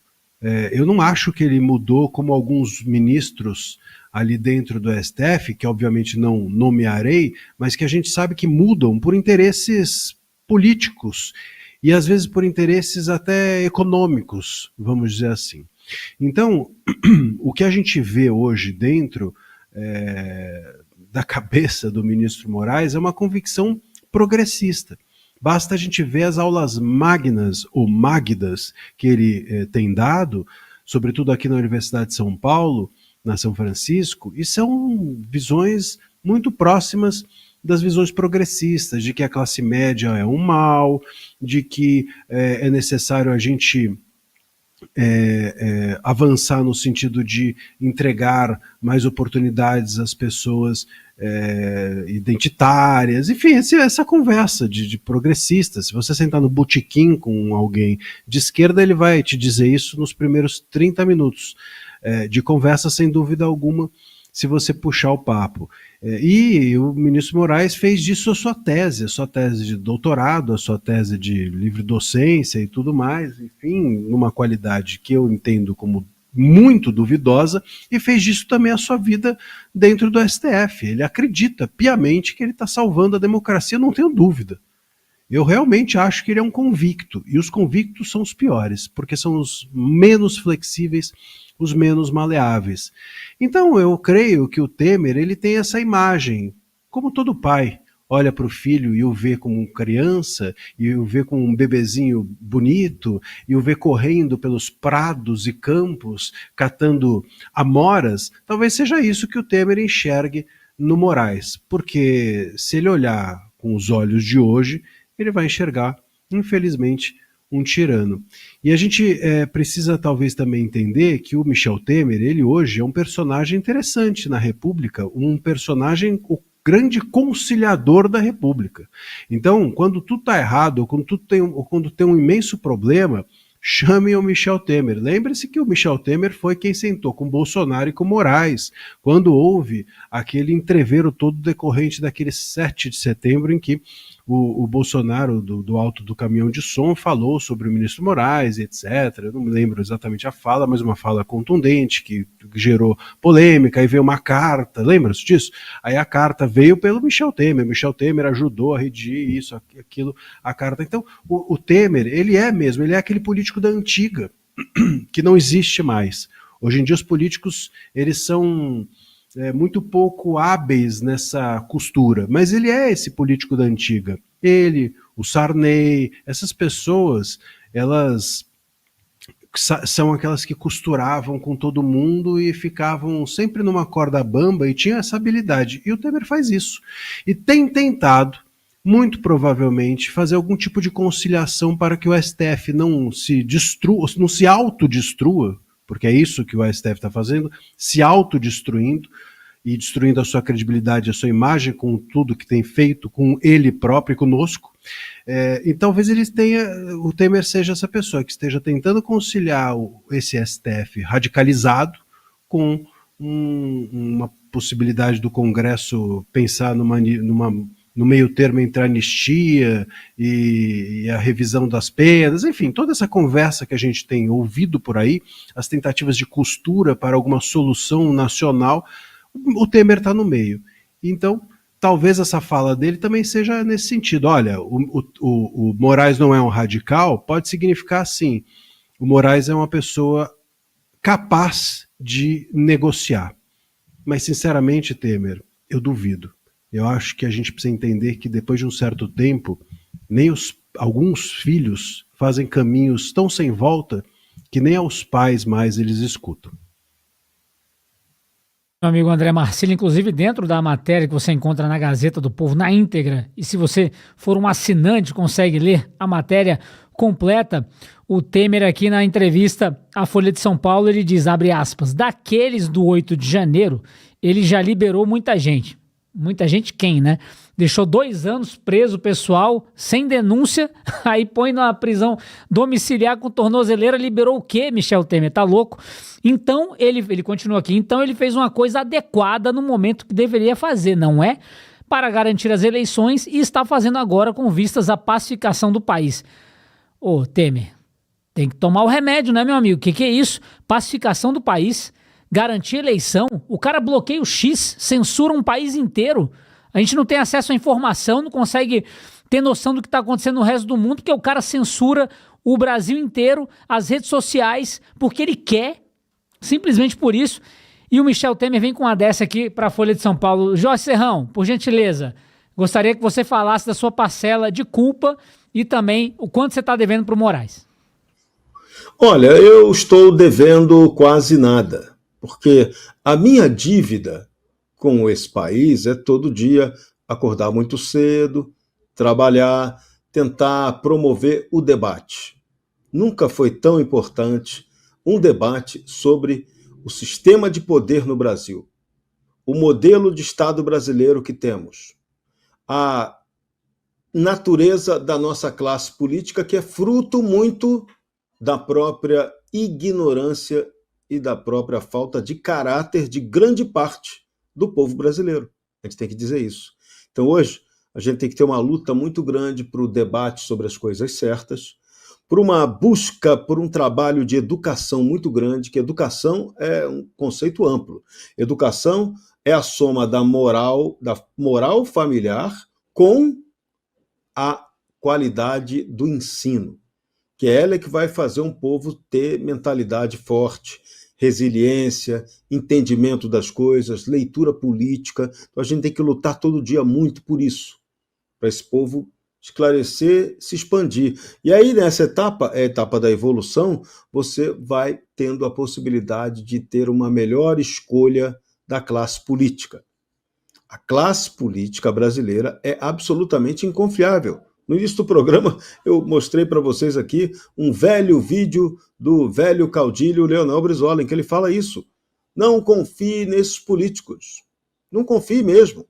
Speaker 7: Eu não acho que ele mudou como alguns ministros ali dentro do STF, que obviamente não nomearei, mas que a gente sabe que mudam por interesses políticos e às vezes por interesses até econômicos, vamos dizer assim. Então, o que a gente vê hoje dentro da cabeça do ministro Moraes é uma convicção progressista. Basta a gente ver as aulas magnas ou magdas que ele tem dado, sobretudo aqui na Universidade de São Paulo, na São Francisco, e são visões muito próximas das visões progressistas, de que a classe média é um mal, de que é necessário a gente avançar no sentido de entregar mais oportunidades às pessoas identitárias, enfim, essa conversa de progressista. Se você sentar no botequim com alguém de esquerda, ele vai te dizer isso nos primeiros 30 minutos de conversa, sem dúvida alguma, se você puxar o papo. E o ministro Moraes fez disso a sua tese de doutorado, a sua tese de livre docência e tudo mais, enfim, numa qualidade que eu entendo como muito duvidosa, e fez disso também a sua vida dentro do STF. Ele acredita piamente que ele está salvando a democracia, não tenho dúvida. Eu realmente acho que ele é um convicto, e os convictos são os piores, porque são os menos flexíveis, os menos maleáveis. Então eu creio que o Temer, ele tem essa imagem, como todo pai olha para o filho e o vê como criança, e o vê como um bebezinho bonito, e o vê correndo pelos prados e campos, catando amoras. Talvez seja isso que o Temer enxergue no Moraes, porque se ele olhar com os olhos de hoje, ele vai enxergar, infelizmente, um tirano. E a gente precisa talvez também entender que o Michel Temer, ele hoje é um personagem interessante na República, um personagem, o grande conciliador da República. Então, quando tudo está errado, ou quando tem um imenso problema, chamem o Michel Temer. Lembre-se que o Michel Temer foi quem sentou com Bolsonaro e com Moraes, quando houve aquele entrevero todo decorrente daquele 7 de setembro em que o Bolsonaro, do alto do caminhão de som, falou sobre o ministro Moraes, etc. Eu não me lembro exatamente a fala, mas uma fala contundente, que gerou polêmica, aí veio uma carta, lembra-se disso? Aí a carta veio pelo Michel Temer ajudou a redigir isso, aquilo, a carta. Então, o Temer, ele é aquele político da antiga, que não existe mais. Hoje em dia os políticos, eles são muito pouco hábeis nessa costura, mas ele é esse político da antiga. Ele, o Sarney, essas pessoas, elas são aquelas que costuravam com todo mundo e ficavam sempre numa corda bamba e tinham essa habilidade. E o Temer faz isso. E tem tentado, muito provavelmente, fazer algum tipo de conciliação para que o STF não se destrua, não se autodestrua, porque é isso que o STF está fazendo, se autodestruindo e destruindo a sua credibilidade, a sua imagem com tudo que tem feito com ele próprio e conosco. E talvez o Temer seja essa pessoa que esteja tentando conciliar esse STF radicalizado com uma possibilidade do Congresso pensar no meio termo entre a anistia e a revisão das penas, enfim, toda essa conversa que a gente tem ouvido por aí, as tentativas de costura para alguma solução nacional, o Temer está no meio. Então, talvez essa fala dele também seja nesse sentido. Olha, o Moraes não é um radical, pode significar assim, o Moraes é uma pessoa capaz de negociar. Mas, sinceramente, Temer, eu duvido. Eu acho que a gente precisa entender que depois de um certo tempo, nem alguns filhos fazem caminhos tão sem volta que nem aos pais mais eles escutam.
Speaker 1: Meu amigo André Marcílio, inclusive dentro da matéria que você encontra na Gazeta do Povo, na íntegra, e se você for um assinante, consegue ler a matéria completa, o Temer aqui na entrevista à Folha de São Paulo, ele diz, abre aspas, daqueles do 8 de janeiro, ele já liberou muita gente. Muita gente quem, né? Deixou 2 anos preso o pessoal, sem denúncia, aí põe na prisão domiciliar com tornozeleira, liberou o quê, Michel Temer? Tá louco? Então, ele continua aqui, então ele fez uma coisa adequada no momento que deveria fazer, não é? Para garantir as eleições e está fazendo agora com vistas à pacificação do país. Ô, Temer, tem que tomar o remédio, né, meu amigo? O que é isso? Pacificação do país, garantir eleição, o cara bloqueia o X, censura um país inteiro, a gente não tem acesso à informação, não consegue ter noção do que está acontecendo no resto do mundo, porque o cara censura o Brasil inteiro, as redes sociais, porque ele quer, simplesmente por isso. E o Michel Temer vem com uma dessa aqui para a Folha de São Paulo. Jorge Serrão, por gentileza, gostaria que você falasse da sua parcela de culpa e também o quanto você está devendo para o Moraes.
Speaker 5: Olha, eu estou devendo quase nada, porque a minha dívida com esse país é todo dia acordar muito cedo, trabalhar, tentar promover o debate. Nunca foi tão importante um debate sobre o sistema de poder no Brasil, o modelo de Estado brasileiro que temos, a natureza da nossa classe política, que é fruto muito da própria ignorância e da própria falta de caráter de grande parte do povo brasileiro. A gente tem que dizer isso. Então, hoje, a gente tem que ter uma luta muito grande para o debate sobre as coisas certas, por uma busca por um trabalho de educação muito grande, que educação é um conceito amplo. Educação é a soma da moral familiar com a qualidade do ensino, que é ela que vai fazer um povo ter mentalidade forte, resiliência, entendimento das coisas, leitura política. Então a gente tem que lutar todo dia muito por isso, para esse povo esclarecer, se expandir. E aí, nessa etapa, a etapa da evolução, você vai tendo a possibilidade de ter uma melhor escolha da classe política. A classe política brasileira é absolutamente inconfiável. No início do programa, eu mostrei para vocês aqui um velho vídeo do velho caudilho Leonel Brizola, em que ele fala isso. Não confie nesses políticos. Não confie mesmo.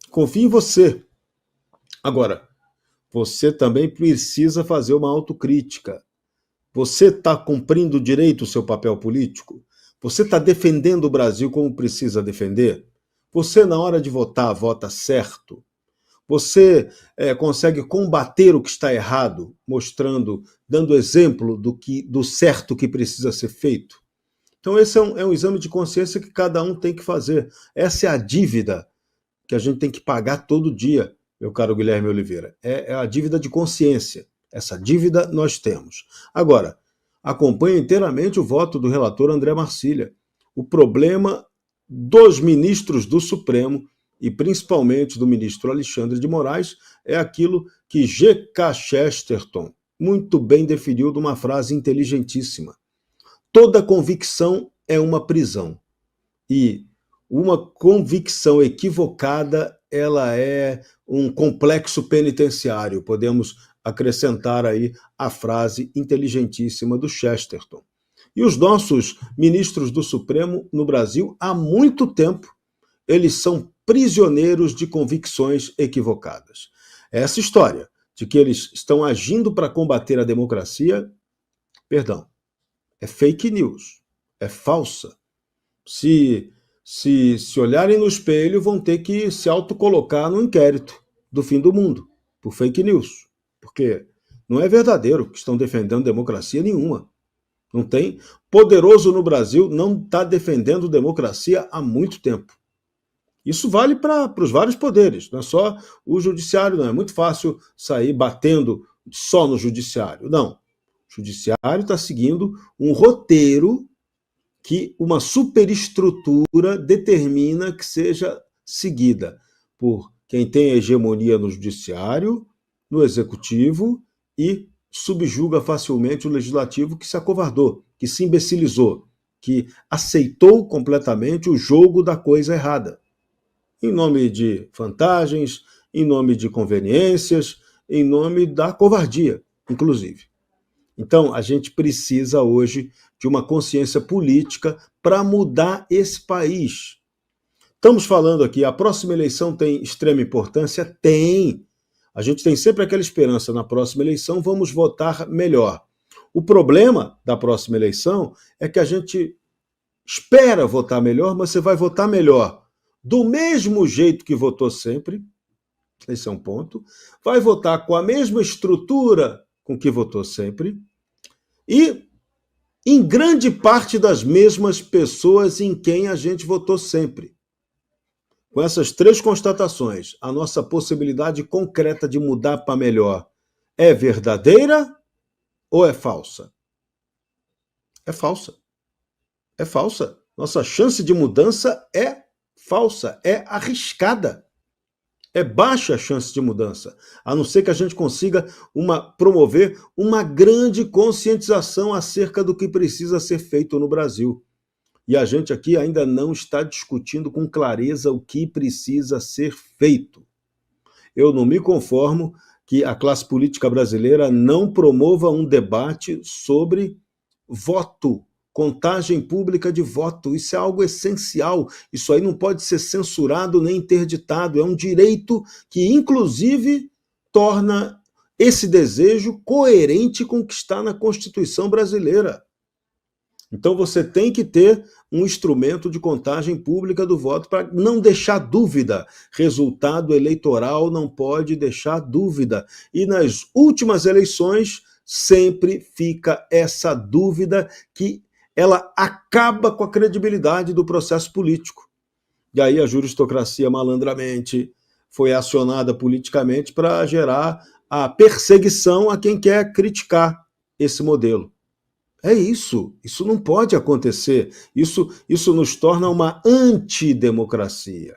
Speaker 5: Confie em você. Agora, você também precisa fazer uma autocrítica. Você está cumprindo direito o seu papel político? Você está defendendo o Brasil como precisa defender? Você, na hora de votar, vota certo? Você consegue combater o que está errado, mostrando, dando exemplo do certo que precisa ser feito? Então esse é um exame de consciência que cada um tem que fazer. Essa é a dívida que a gente tem que pagar todo dia, meu caro Guilherme Oliveira. É a dívida de consciência. Essa dívida nós temos. Agora, acompanho inteiramente o voto do relator André Marcília. O problema dos ministros do Supremo, e principalmente do ministro Alexandre de Moraes, é aquilo que G.K. Chesterton muito bem definiu numa frase inteligentíssima. Toda convicção é uma prisão. E uma convicção equivocada, ela é um complexo penitenciário. Podemos acrescentar aí a frase inteligentíssima do Chesterton. E os nossos ministros do Supremo no Brasil, há muito tempo, eles são prisioneiros de convicções equivocadas. Essa história de que eles estão agindo para combater a democracia, é fake news, é falsa. Se olharem no espelho, vão ter que se autocolocar no inquérito do fim do mundo, por fake news, porque não é verdadeiro que estão defendendo democracia nenhuma. Não tem. Poderoso no Brasil não está defendendo democracia há muito tempo. Isso vale para os vários poderes, não é só o judiciário, não. É muito fácil sair batendo só no judiciário. Não. O judiciário está seguindo um roteiro que uma superestrutura determina que seja seguida por quem tem a hegemonia no judiciário, no executivo e subjuga facilmente o legislativo que se acovardou, que se imbecilizou, que aceitou completamente o jogo da coisa errada. Em nome de vantagens, em nome de conveniências, em nome da covardia, inclusive. Então, a gente precisa hoje de uma consciência política para mudar esse país. Estamos falando aqui, a próxima eleição tem extrema importância? Tem. A gente tem sempre aquela esperança, na próxima eleição vamos votar melhor. O problema da próxima eleição é que a gente espera votar melhor, mas você vai votar melhor do mesmo jeito que votou sempre, esse é um ponto, vai votar com a mesma estrutura com que votou sempre, e em grande parte das mesmas pessoas em quem a gente votou sempre. Com essas três constatações, a nossa possibilidade concreta de mudar para melhor é verdadeira ou é falsa? É falsa. É falsa. Nossa chance de mudança é falsa, é arriscada. É baixa a chance de mudança, a não ser que a gente consiga promover uma grande conscientização acerca do que precisa ser feito no Brasil. E a gente aqui ainda não está discutindo com clareza o que precisa ser feito. Eu não me conformo que a classe política brasileira não promova um debate sobre voto, contagem pública de voto. Isso é algo essencial. Isso aí não pode ser censurado nem interditado. É um direito que, inclusive, torna esse desejo coerente com o que está na Constituição brasileira. Então você tem que ter um instrumento de contagem pública do voto para não deixar dúvida. Resultado eleitoral não pode deixar dúvida. E nas últimas eleições sempre fica essa dúvida que ela acaba com a credibilidade do processo político. E aí a juristocracia malandramente foi acionada politicamente para gerar a perseguição a quem quer criticar esse modelo. É isso não pode acontecer. Isso nos torna uma antidemocracia.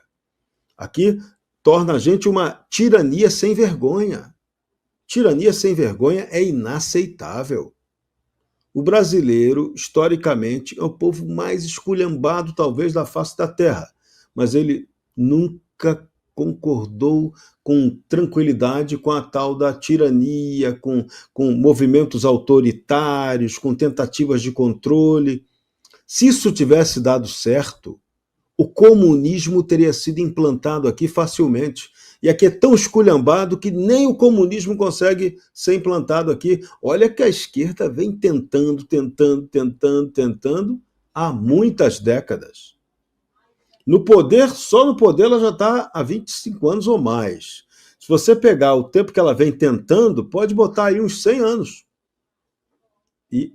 Speaker 5: Aqui torna a gente uma tirania sem vergonha. Tirania sem vergonha é inaceitável. O brasileiro, historicamente, é o povo mais esculhambado, talvez, da face da terra. Mas ele nunca concordou com tranquilidade com a tal da tirania, com movimentos autoritários, com tentativas de controle. Se isso tivesse dado certo, o comunismo teria sido implantado aqui facilmente. E aqui é tão esculhambado que nem o comunismo consegue ser implantado aqui. Olha que a esquerda vem tentando há muitas décadas. No poder, só no poder ela já está há 25 anos ou mais. Se você pegar o tempo que ela vem tentando, pode botar aí uns 100 anos. E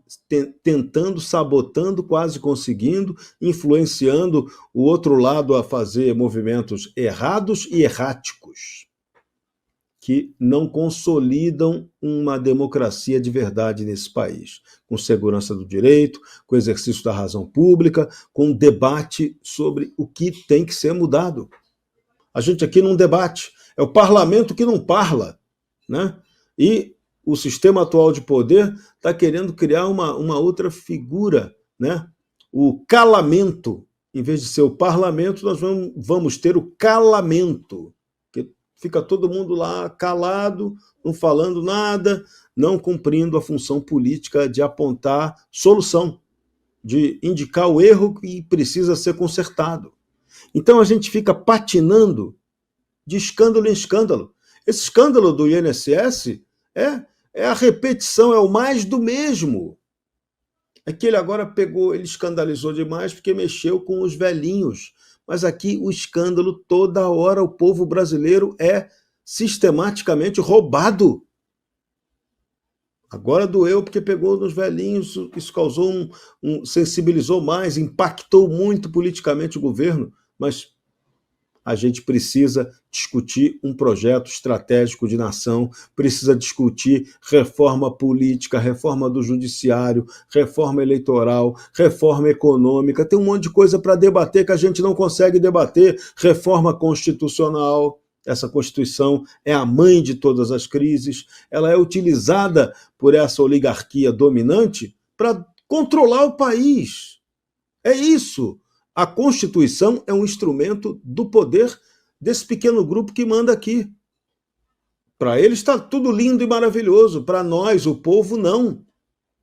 Speaker 5: tentando, sabotando, quase conseguindo, influenciando o outro lado a fazer movimentos errados e erráticos, que não consolidam uma democracia de verdade nesse país, com segurança do direito, com exercício da razão pública, com debate sobre o que tem que ser mudado. A gente aqui não debate, é o parlamento que não parla, né? E o sistema atual de poder está querendo criar uma outra figura, né? O calamento. Em vez de ser o parlamento, nós vamos ter o calamento. Que fica todo mundo lá calado, não falando nada, não cumprindo a função política de apontar solução, de indicar o erro que precisa ser consertado. Então a gente fica patinando de escândalo em escândalo. Esse escândalo do INSS é a repetição, é o mais do mesmo. É que ele agora ele escandalizou demais porque mexeu com os velhinhos. Mas aqui o escândalo, toda hora o povo brasileiro é sistematicamente roubado. Agora doeu porque pegou nos velhinhos, isso causou sensibilizou mais, impactou muito politicamente o governo. Mas a gente precisa discutir um projeto estratégico de nação, precisa discutir reforma política, reforma do judiciário, reforma eleitoral, reforma econômica, tem um monte de coisa para debater que a gente não consegue debater, reforma constitucional. Essa Constituição é a mãe de todas as crises, ela é utilizada por essa oligarquia dominante para controlar o país. É isso. A Constituição é um instrumento do poder desse pequeno grupo que manda aqui. Para eles está tudo lindo e maravilhoso, para nós, o povo, não.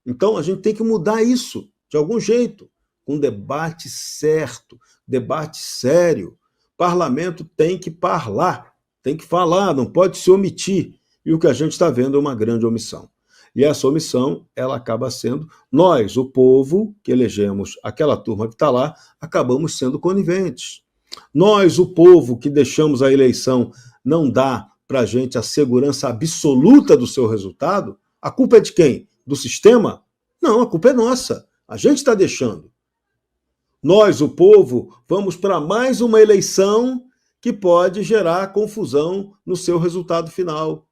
Speaker 5: Então a gente tem que mudar isso, de algum jeito, com debate certo, debate sério. Parlamento tem que falar, não pode se omitir. E o que a gente está vendo é uma grande omissão. E essa omissão, ela acaba sendo nós, o povo, que elegemos aquela turma que está lá, acabamos sendo coniventes. Nós, o povo, que deixamos a eleição não dar para a gente a segurança absoluta do seu resultado, a culpa é de quem? Do sistema? Não, a culpa é nossa. A gente está deixando. Nós, o povo, vamos para mais uma eleição que pode gerar confusão no seu resultado final.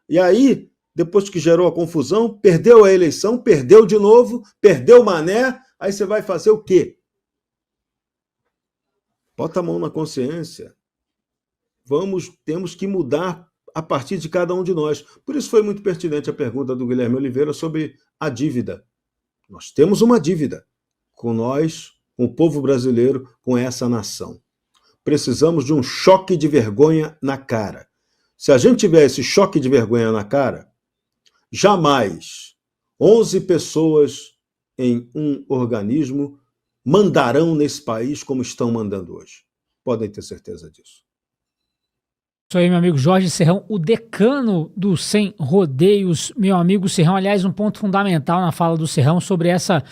Speaker 5: E aí, depois que gerou a confusão, perdeu a eleição, perdeu de novo, perdeu o mané, aí você vai fazer o quê? Bota a mão na consciência. Temos que mudar a partir de cada um de nós. Por isso foi muito pertinente a pergunta do Guilherme Oliveira sobre a dívida. Nós temos uma dívida com nós, com o povo brasileiro, com essa nação. Precisamos de um choque de vergonha na cara. Se a gente tiver esse choque de vergonha na cara, jamais 11 pessoas em um organismo mandarão nesse país como estão mandando hoje. Podem ter certeza disso.
Speaker 1: Isso aí, meu amigo Jorge Serrão, o decano do Sem Rodeios. Meu amigo Serrão, aliás, um ponto fundamental na fala do Serrão sobre essa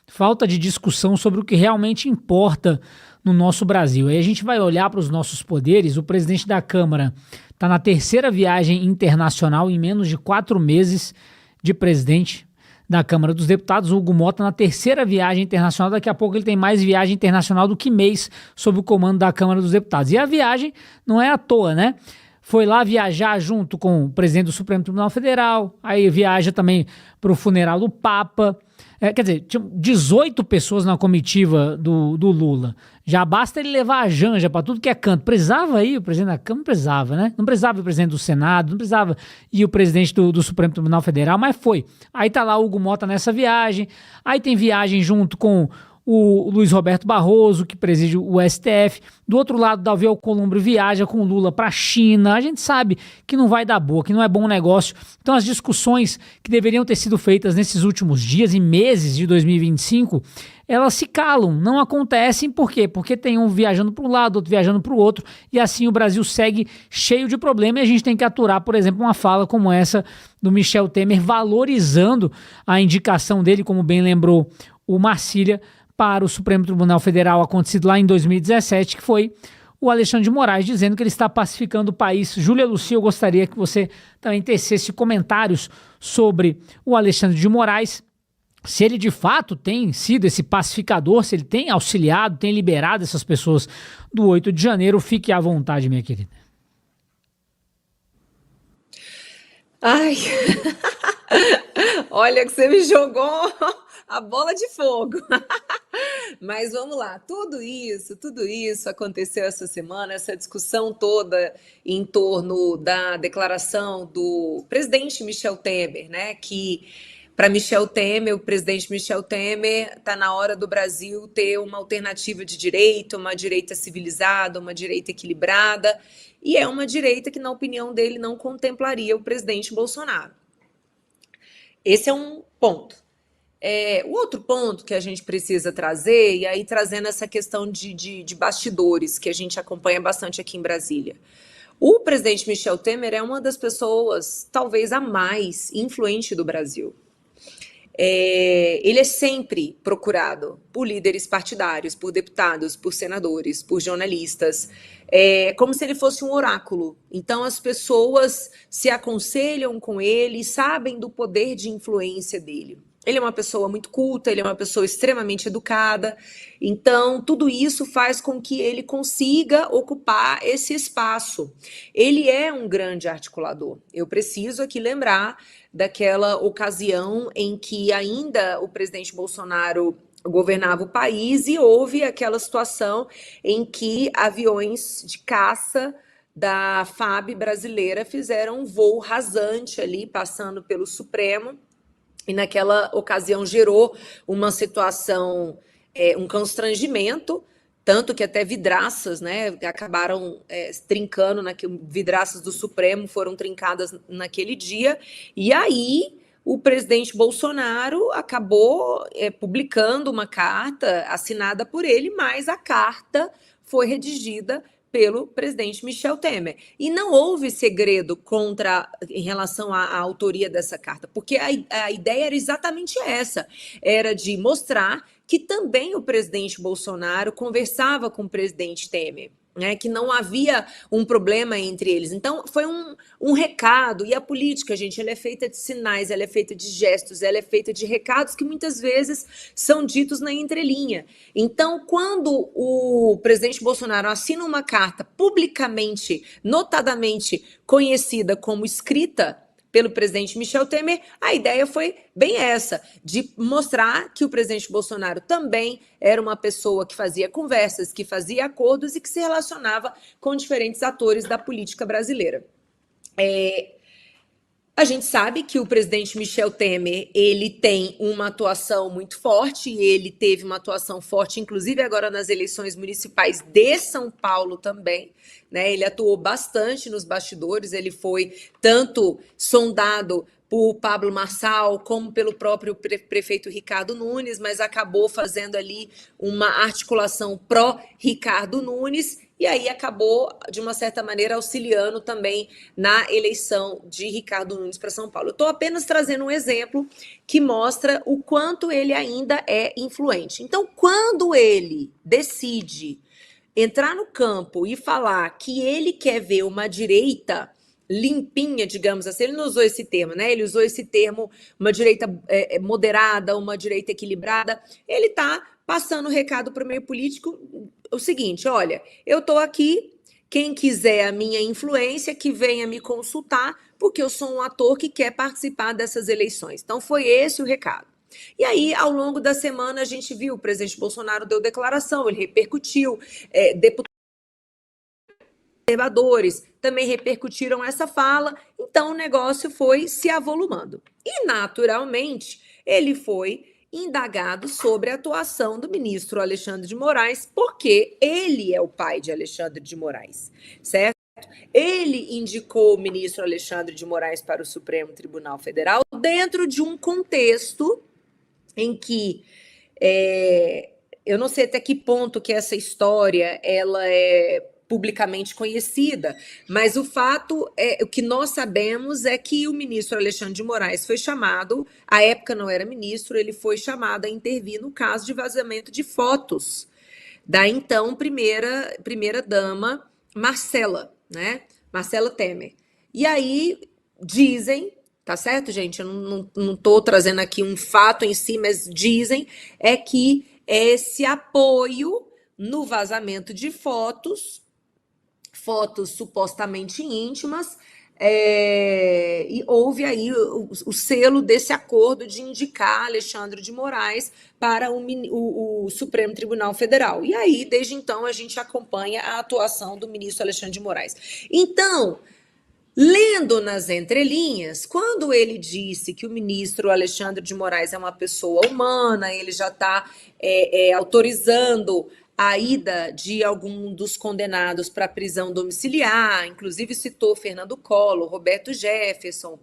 Speaker 1: falta de discussão sobre o que realmente importa no nosso Brasil. Aí a gente vai olhar para os nossos poderes. O presidente da Câmara está na terceira viagem internacional em menos de 4 meses de presidente da Câmara dos Deputados. O Hugo Mota na terceira viagem internacional. Daqui a pouco ele tem mais viagem internacional do que mês sob o comando da Câmara dos Deputados. E a viagem não é à toa, né? Foi lá viajar junto com o presidente do Supremo Tribunal Federal, aí viaja também para o funeral do Papa. Quer dizer, tinha 18 pessoas na comitiva do Lula. Já basta ele levar a Janja para tudo que é canto. Precisava ir o presidente da Câmara? Não precisava, né? Não precisava ir o presidente do Senado, não precisava ir o presidente do Supremo Tribunal Federal, mas foi. Aí tá lá o Hugo Mota nessa viagem, aí tem viagem junto com o Luiz Roberto Barroso, que preside o STF. Do outro lado, Davi Alcolumbre viaja com o Lula para a China. A gente sabe que não vai dar boa, que não é bom negócio. Então, as discussões que deveriam ter sido feitas nesses últimos dias e meses de 2025, elas se calam, não acontecem. Por quê? Porque tem um viajando para um lado, outro viajando para o outro, e assim o Brasil segue cheio de problemas. E a gente tem que aturar, por exemplo, uma fala como essa do Michel Temer, valorizando a indicação dele, como bem lembrou o Marcília, para o Supremo Tribunal Federal, acontecido lá em 2017, que foi o Alexandre de Moraes dizendo que ele está pacificando o país. Júlia Lucia, eu gostaria que você também tecesse comentários sobre o Alexandre de Moraes, se ele de fato tem sido esse pacificador, se ele tem auxiliado, tem liberado essas pessoas do 8 de janeiro. Fique à vontade, minha querida.
Speaker 8: Ai, olha que você me jogou a bola de fogo. Mas vamos lá, tudo isso aconteceu essa semana, essa discussão toda em torno da declaração do presidente Michel Temer, né? Que para Michel Temer, o presidente Michel Temer, está na hora do Brasil ter uma alternativa de direita, uma direita civilizada, uma direita equilibrada, e é uma direita que, na opinião dele, não contemplaria o presidente Bolsonaro. Esse é um ponto. O outro ponto que a gente precisa trazer, e aí trazendo essa questão de bastidores, que a gente acompanha bastante aqui em Brasília. O presidente Michel Temer é uma das pessoas, talvez a mais influente do Brasil. Ele é sempre procurado por líderes partidários, por deputados, por senadores, por jornalistas, como se ele fosse um oráculo. Então as pessoas se aconselham com ele, sabem do poder de influência dele. Ele é uma pessoa muito culta, ele é uma pessoa extremamente educada, então tudo isso faz com que ele consiga ocupar esse espaço. Ele é um grande articulador. Eu preciso aqui lembrar daquela ocasião em que ainda o presidente Bolsonaro governava o país e houve aquela situação em que aviões de caça da FAB brasileira fizeram um voo rasante ali, passando pelo Supremo, e naquela ocasião gerou uma situação, um constrangimento, tanto que até vidraças, né, acabaram trincando, vidraças do Supremo foram trincadas naquele dia, e aí o presidente Bolsonaro acabou publicando uma carta assinada por ele, mas a carta foi redigida pelo presidente Michel Temer. E não houve segredo em relação à autoria dessa carta, porque a ideia era exatamente essa, era de mostrar que também o presidente Bolsonaro conversava com o presidente Temer, né, que não havia um problema entre eles. Então, foi um recado, e a política, gente, ela é feita de sinais, ela é feita de gestos, ela é feita de recados que muitas vezes são ditos na entrelinha. Então, quando o presidente Bolsonaro assina uma carta publicamente, notadamente conhecida como escrita pelo presidente Michel Temer, a ideia foi bem essa, de mostrar que o presidente Bolsonaro também era uma pessoa que fazia conversas, que fazia acordos e que se relacionava com diferentes atores da política brasileira. A gente sabe que o presidente Michel Temer, ele tem uma atuação muito forte, ele teve uma atuação forte, inclusive agora nas eleições municipais de São Paulo também, né? Ele atuou bastante nos bastidores, ele foi tanto sondado por Pablo Marçal, como pelo próprio prefeito Ricardo Nunes, mas acabou fazendo ali uma articulação pró-Ricardo Nunes, e aí acabou, de uma certa maneira, auxiliando também na eleição de Ricardo Nunes para São Paulo. Eu estou apenas trazendo um exemplo que mostra o quanto ele ainda é influente. Então, quando ele decide entrar no campo e falar que ele quer ver uma direita limpinha, digamos assim, ele não usou esse termo, né? Ele usou esse termo, uma direita moderada, uma direita equilibrada. Ele está passando o recado para o meio político, o seguinte: olha, eu estou aqui, quem quiser a minha influência, que venha me consultar, porque eu sou um ator que quer participar dessas eleições. Então, foi esse o recado. E aí, ao longo da semana, a gente viu, o presidente Bolsonaro deu declaração, ele repercutiu, deputados conservadores também repercutiram essa fala, então o negócio foi se avolumando. E, naturalmente, ele foi indagado sobre a atuação do ministro Alexandre de Moraes, porque ele é o pai de Alexandre de Moraes, certo? Ele indicou o ministro Alexandre de Moraes para o Supremo Tribunal Federal dentro de um contexto em que eu não sei até que ponto que essa história ela é publicamente conhecida, mas o fato o que nós sabemos é que o ministro Alexandre de Moraes foi chamado, à época não era ministro, ele foi chamado a intervir no caso de vazamento de fotos da então primeira-dama Marcela, né? Marcela Temer. E aí dizem, tá certo, gente? Eu não tô trazendo aqui um fato em si, mas dizem que esse apoio no vazamento de fotos supostamente íntimas, e houve aí o selo desse acordo de indicar Alexandre de Moraes para o Supremo Tribunal Federal. E aí, desde então, a gente acompanha a atuação do ministro Alexandre de Moraes. Então, lendo nas entrelinhas, quando ele disse que o ministro Alexandre de Moraes é uma pessoa humana, ele já está autorizando a ida de algum dos condenados para prisão domiciliar, inclusive citou Fernando Collor, Roberto Jefferson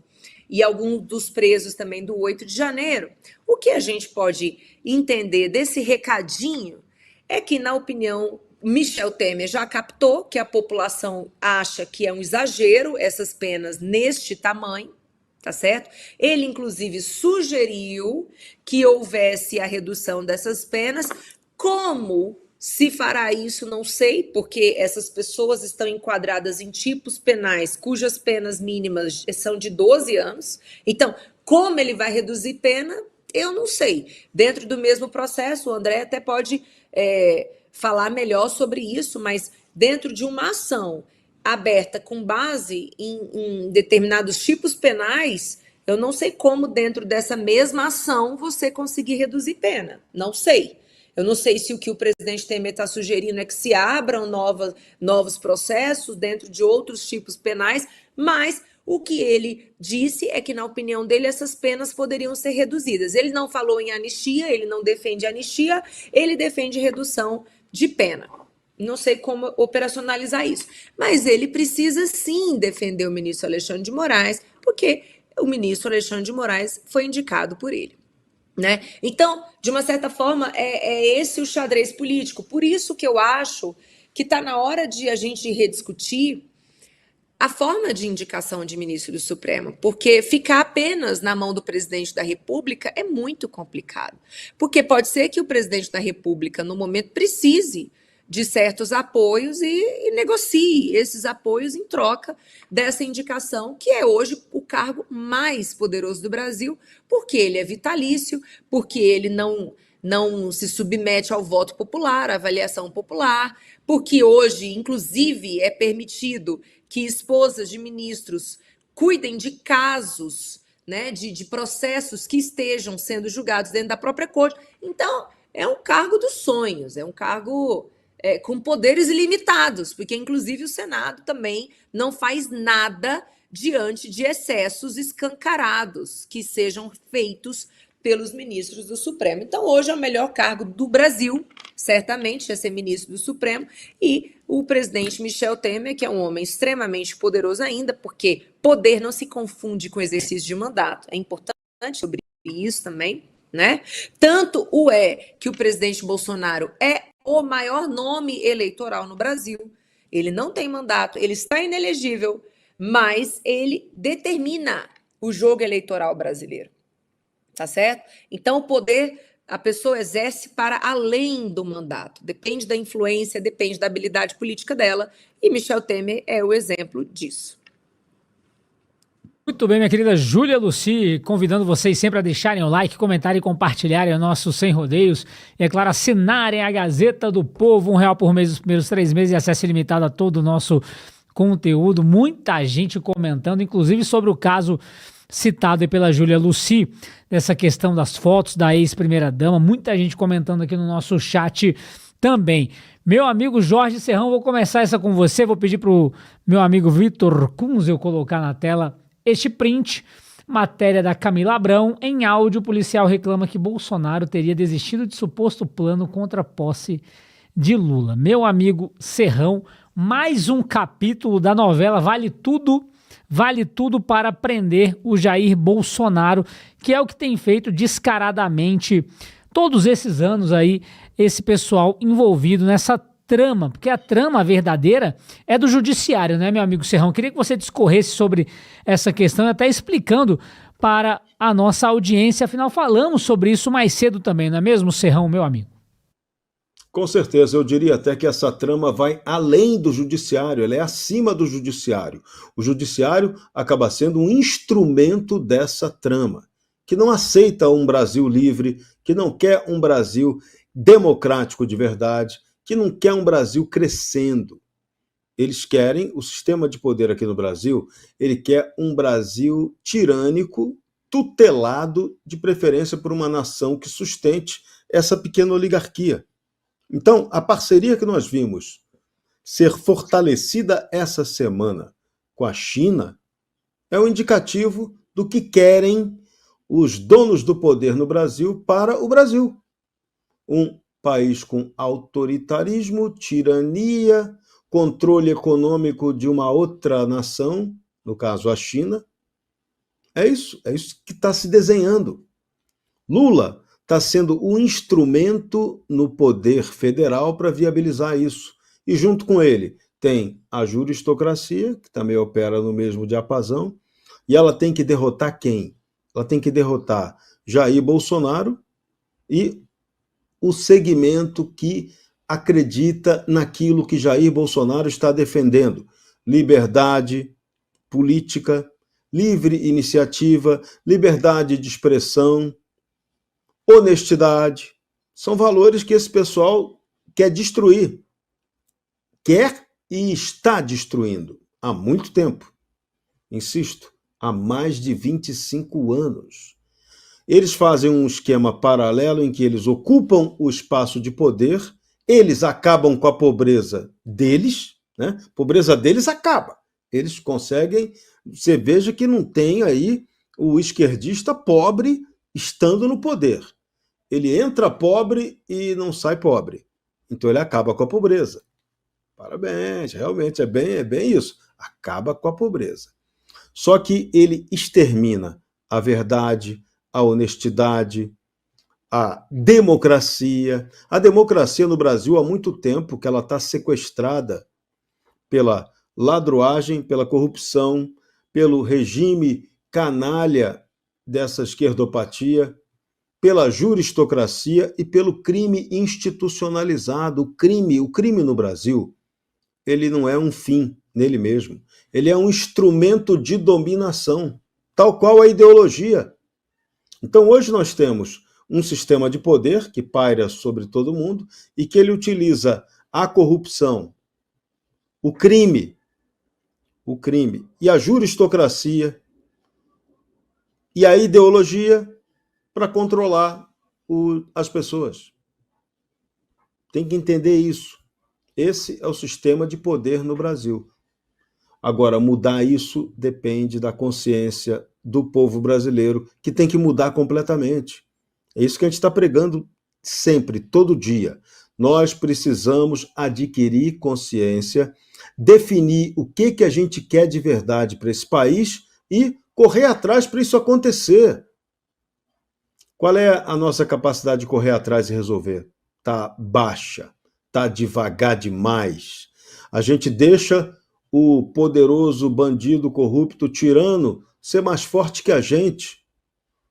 Speaker 8: e alguns dos presos também do 8 de janeiro. O que a gente pode entender desse recadinho é que, na opinião, Michel Temer já captou que a população acha que é um exagero essas penas neste tamanho, tá certo? Ele, inclusive, sugeriu que houvesse a redução dessas penas. Como se fará isso, não sei, porque essas pessoas estão enquadradas em tipos penais cujas penas mínimas são de 12 anos. Então, como ele vai reduzir pena? Eu não sei. Dentro do mesmo processo, o André até pode falar melhor sobre isso, mas dentro de uma ação aberta com base em determinados tipos penais, eu não sei como dentro dessa mesma ação você conseguir reduzir pena. Não sei. Eu não sei se o que o presidente Temer está sugerindo é que se abram novos processos dentro de outros tipos penais, mas o que ele disse é que, na opinião dele, essas penas poderiam ser reduzidas. Ele não falou em anistia, ele não defende anistia, ele defende redução de pena. Não sei como operacionalizar isso. Mas ele precisa, sim, defender o ministro Alexandre de Moraes, porque o ministro Alexandre de Moraes foi indicado por ele. Né? Então, de uma certa forma, é esse o xadrez político. Por isso que eu acho que está na hora de a gente rediscutir a forma de indicação de ministro do Supremo, porque ficar apenas na mão do presidente da República é muito complicado. Porque pode ser que o presidente da República, no momento, precise de certos apoios e negocie esses apoios em troca dessa indicação, que é hoje o cargo mais poderoso do Brasil, porque ele é vitalício, porque ele não se submete ao voto popular, à avaliação popular, porque hoje, inclusive, é permitido que esposas de ministros cuidem de casos, né, de processos que estejam sendo julgados dentro da própria corte. Então, é um cargo dos sonhos, é um cargo com poderes ilimitados, porque, inclusive, o Senado também não faz nada diante de excessos escancarados que sejam feitos pelos ministros do Supremo. Então, hoje é o melhor cargo do Brasil, certamente, é ser ministro do Supremo, e o presidente Michel Temer, que é um homem extremamente poderoso ainda, porque poder não se confunde com exercício de mandato. É importante sobre isso também, né? Tanto que o presidente Bolsonaro é o maior nome eleitoral no Brasil. Ele não tem mandato, ele está inelegível, mas ele determina o jogo eleitoral brasileiro. Tá certo? Então, o poder a pessoa exerce para além do mandato. Depende da influência, depende da habilidade política dela. E Michel Temer é o exemplo disso.
Speaker 1: Muito bem, minha querida Júlia Lucy, convidando vocês sempre a deixarem o like, comentarem e compartilharem o nosso Sem Rodeios. E, é claro, assinarem a Gazeta do Povo, R$1 por mês nos primeiros 3 meses e acesso ilimitado a todo o nosso conteúdo. Muita gente comentando, inclusive sobre o caso citado pela Júlia Lucy, dessa questão das fotos da ex-primeira-dama. Muita gente comentando aqui no nosso chat também. Meu amigo Jorge Serrão, vou começar essa com você. Vou pedir para o meu amigo Vitor Kunzel colocar na tela este print, matéria da Camila Abrão. Em áudio, o policial reclama que Bolsonaro teria desistido de suposto plano contra a posse de Lula. Meu amigo Serrão, mais um capítulo da novela Vale Tudo para prender o Jair Bolsonaro, que é o que tem feito descaradamente todos esses anos aí, esse pessoal envolvido nessa trama, porque a trama verdadeira é do judiciário, né, meu amigo Serrão? Queria que você discorresse sobre essa questão, até explicando para a nossa audiência, afinal falamos sobre isso mais cedo também, não é mesmo, Serrão, meu amigo?
Speaker 5: Com certeza, eu diria até que essa trama vai além do judiciário, ela é acima do judiciário. O judiciário acaba sendo um instrumento dessa trama, que não aceita um Brasil livre, que não quer um Brasil democrático de verdade, que não quer um Brasil crescendo. Eles querem, o sistema de poder aqui no Brasil, ele quer um Brasil tirânico, tutelado, de preferência por uma nação que sustente essa pequena oligarquia. Então, a parceria que nós vimos ser fortalecida essa semana com a China é um indicativo do que querem os donos do poder no Brasil para o Brasil. Um país com autoritarismo, tirania, controle econômico de uma outra nação, no caso a China. É isso que está se desenhando. Lula está sendo um instrumento no poder federal para viabilizar isso. E junto com ele tem a juristocracia, que também opera no mesmo diapasão, e ela tem que derrotar quem? Ela tem que derrotar Jair Bolsonaro e o segmento que acredita naquilo que Jair Bolsonaro está defendendo. Liberdade política, livre iniciativa, liberdade de expressão. honestidade. São valores que esse pessoal quer destruir. Quer e está destruindo há muito tempo. Insisto, há mais de 25 anos. Eles fazem um esquema paralelo em que eles ocupam o espaço de poder, eles acabam com a pobreza deles, né? A pobreza deles acaba. Eles conseguem, você veja que não tem aí o esquerdista pobre estando no poder. Ele entra pobre e não sai pobre. Então ele acaba com a pobreza. Parabéns, realmente é bem isso. Acaba com a pobreza. Só que ele extermina a verdade, a honestidade, a democracia. A democracia no Brasil há muito tempo que ela está sequestrada pela ladruagem, pela corrupção, pelo regime canalha dessa esquerdopatia, pela juristocracia e pelo crime institucionalizado. O crime no Brasil, ele não é um fim nele mesmo. Ele é um instrumento de dominação, tal qual a ideologia. Então, hoje nós temos um sistema de poder que paira sobre todo mundo e que ele utiliza a corrupção, o crime e a juristocracia e a ideologia para controlar as pessoas. Tem que entender isso. Esse é o sistema de poder no Brasil. Agora, mudar isso depende da consciência do povo brasileiro, que tem que mudar completamente. É isso que a gente está pregando sempre, todo dia. Nós precisamos adquirir consciência, definir o que a gente quer de verdade para esse país e correr atrás para isso acontecer. Qual é a nossa capacidade de correr atrás e resolver? Está baixa, está devagar demais. A gente deixa o poderoso bandido corrupto tirano ser mais forte que a gente.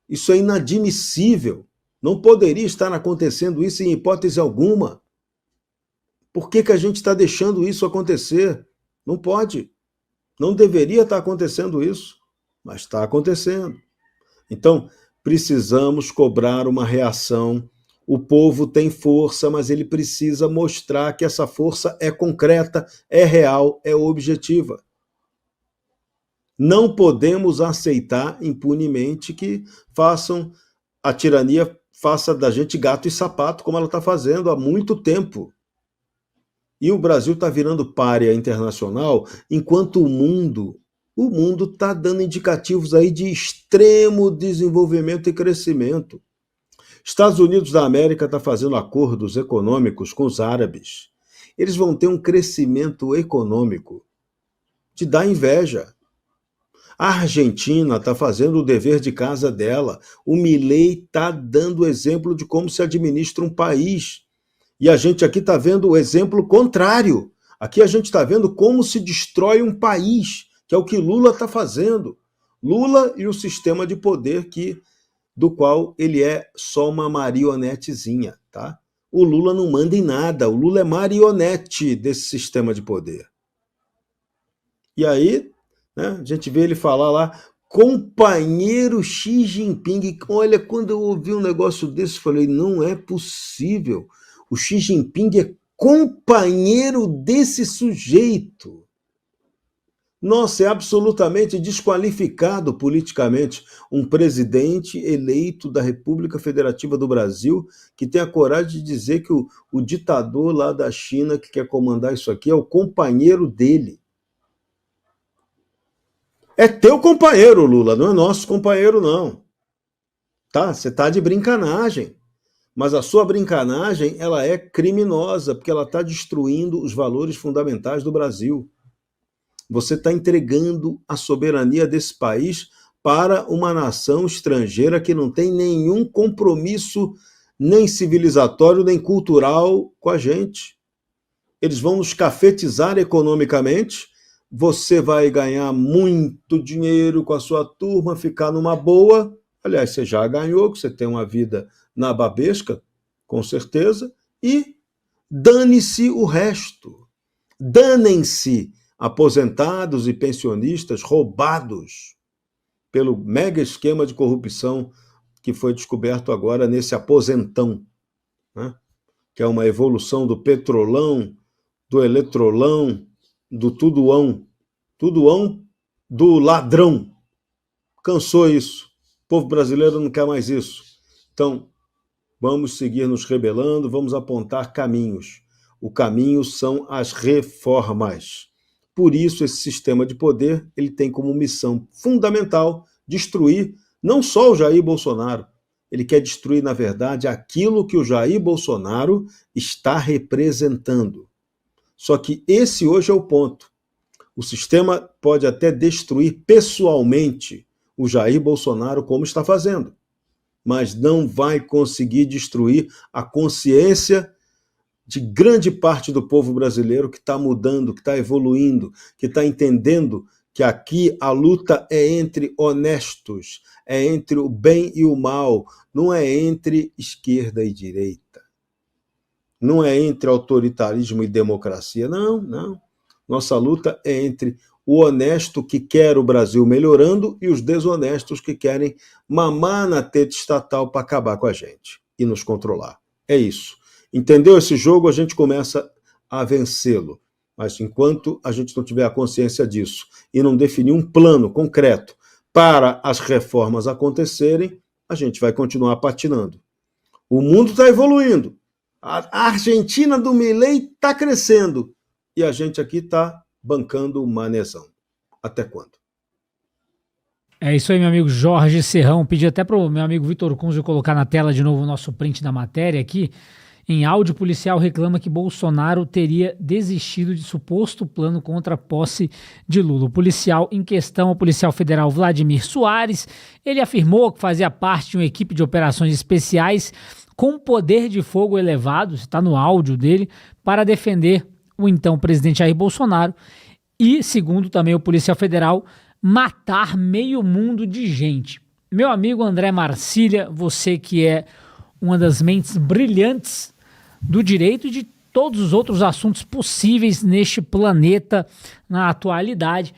Speaker 5: Isso é inadmissível. Não poderia estar acontecendo isso em hipótese alguma. Por que a gente está deixando isso acontecer? Não pode. Não deveria estar acontecendo isso, mas está acontecendo. Então, precisamos cobrar uma reação. O povo tem força, mas ele precisa mostrar que essa força é concreta, é real, é objetiva. Não podemos aceitar impunemente que a tirania faça da gente gato e sapato, como ela está fazendo há muito tempo. E o Brasil está virando pária internacional, enquanto o mundo está dando indicativos aí de extremo desenvolvimento e crescimento. Estados Unidos da América está fazendo acordos econômicos com os árabes. Eles vão ter um crescimento econômico de dar inveja. A Argentina está fazendo o dever de casa dela. O Milei está dando exemplo de como se administra um país. E a gente aqui está vendo o exemplo contrário. Aqui a gente está vendo como se destrói um país, que é o que Lula está fazendo. Lula e o sistema de poder do qual ele é só uma marionetezinha, tá? O Lula não manda em nada, o Lula é marionete desse sistema de poder. E aí, né, a gente vê ele falar lá, companheiro Xi Jinping. Olha, quando eu ouvi um negócio desse, eu falei, não é possível. O Xi Jinping é companheiro desse sujeito. Nossa, é absolutamente desqualificado politicamente um presidente eleito da República Federativa do Brasil que tem a coragem de dizer que o ditador lá da China que quer comandar isso aqui é o companheiro dele. É teu companheiro, Lula, não é nosso companheiro, não. Tá? Você está de brincanagem. Mas a sua brincanagem ela é criminosa, porque ela está destruindo os valores fundamentais do Brasil. Você está entregando a soberania desse país para uma nação estrangeira que não tem nenhum compromisso nem civilizatório, nem cultural com a gente. Eles vão nos cafetizar economicamente, você vai ganhar muito dinheiro com a sua turma, ficar numa boa. Aliás, você já ganhou, que você tem uma vida na babesca, com certeza, e dane-se o resto. Danem-se aposentados e pensionistas roubados pelo mega esquema de corrupção que foi descoberto agora nesse aposentão, né? Que é uma evolução do petrolão, do eletrolão, do tudoão do ladrão. Cansou isso. O povo brasileiro não quer mais isso. Então, vamos seguir nos rebelando, vamos apontar caminhos. O caminho são as reformas. Por isso, esse sistema de poder ele tem como missão fundamental destruir não só o Jair Bolsonaro, ele quer destruir, na verdade, aquilo que o Jair Bolsonaro está representando. Só que esse hoje é o ponto. O sistema pode até destruir pessoalmente o Jair Bolsonaro, como está fazendo, mas não vai conseguir destruir a consciência de grande parte do povo brasileiro que está mudando, que está evoluindo, que está entendendo que aqui a luta é entre honestos, é entre o bem e o mal, não é entre esquerda e direita. Não é entre autoritarismo e democracia, não. Nossa luta é entre o honesto que quer o Brasil melhorando e os desonestos que querem mamar na teta estatal para acabar com a gente e nos controlar. É isso. Entendeu esse jogo, a gente começa a vencê-lo. Mas enquanto a gente não tiver a consciência disso e não definir um plano concreto para as reformas acontecerem, a gente vai continuar patinando. O mundo está evoluindo. A Argentina do Milei está crescendo. E a gente aqui está bancando o manezão. Até quando?
Speaker 1: É isso aí, meu amigo Jorge Serrão. Pedi até para o meu amigo Vitor Kunze colocar na tela de novo o nosso print da matéria aqui. Em áudio, policial reclama que Bolsonaro teria desistido de suposto plano contra a posse de Lula. O policial em questão, o policial federal Vladimir Soares, ele afirmou que fazia parte de uma equipe de operações especiais com poder de fogo elevado, está no áudio dele, para defender o então presidente Jair Bolsonaro e, segundo também o policial federal, matar meio mundo de gente. Meu amigo André Marcília, você que é uma das mentes brilhantes do direito e de todos os outros assuntos possíveis neste planeta na atualidade.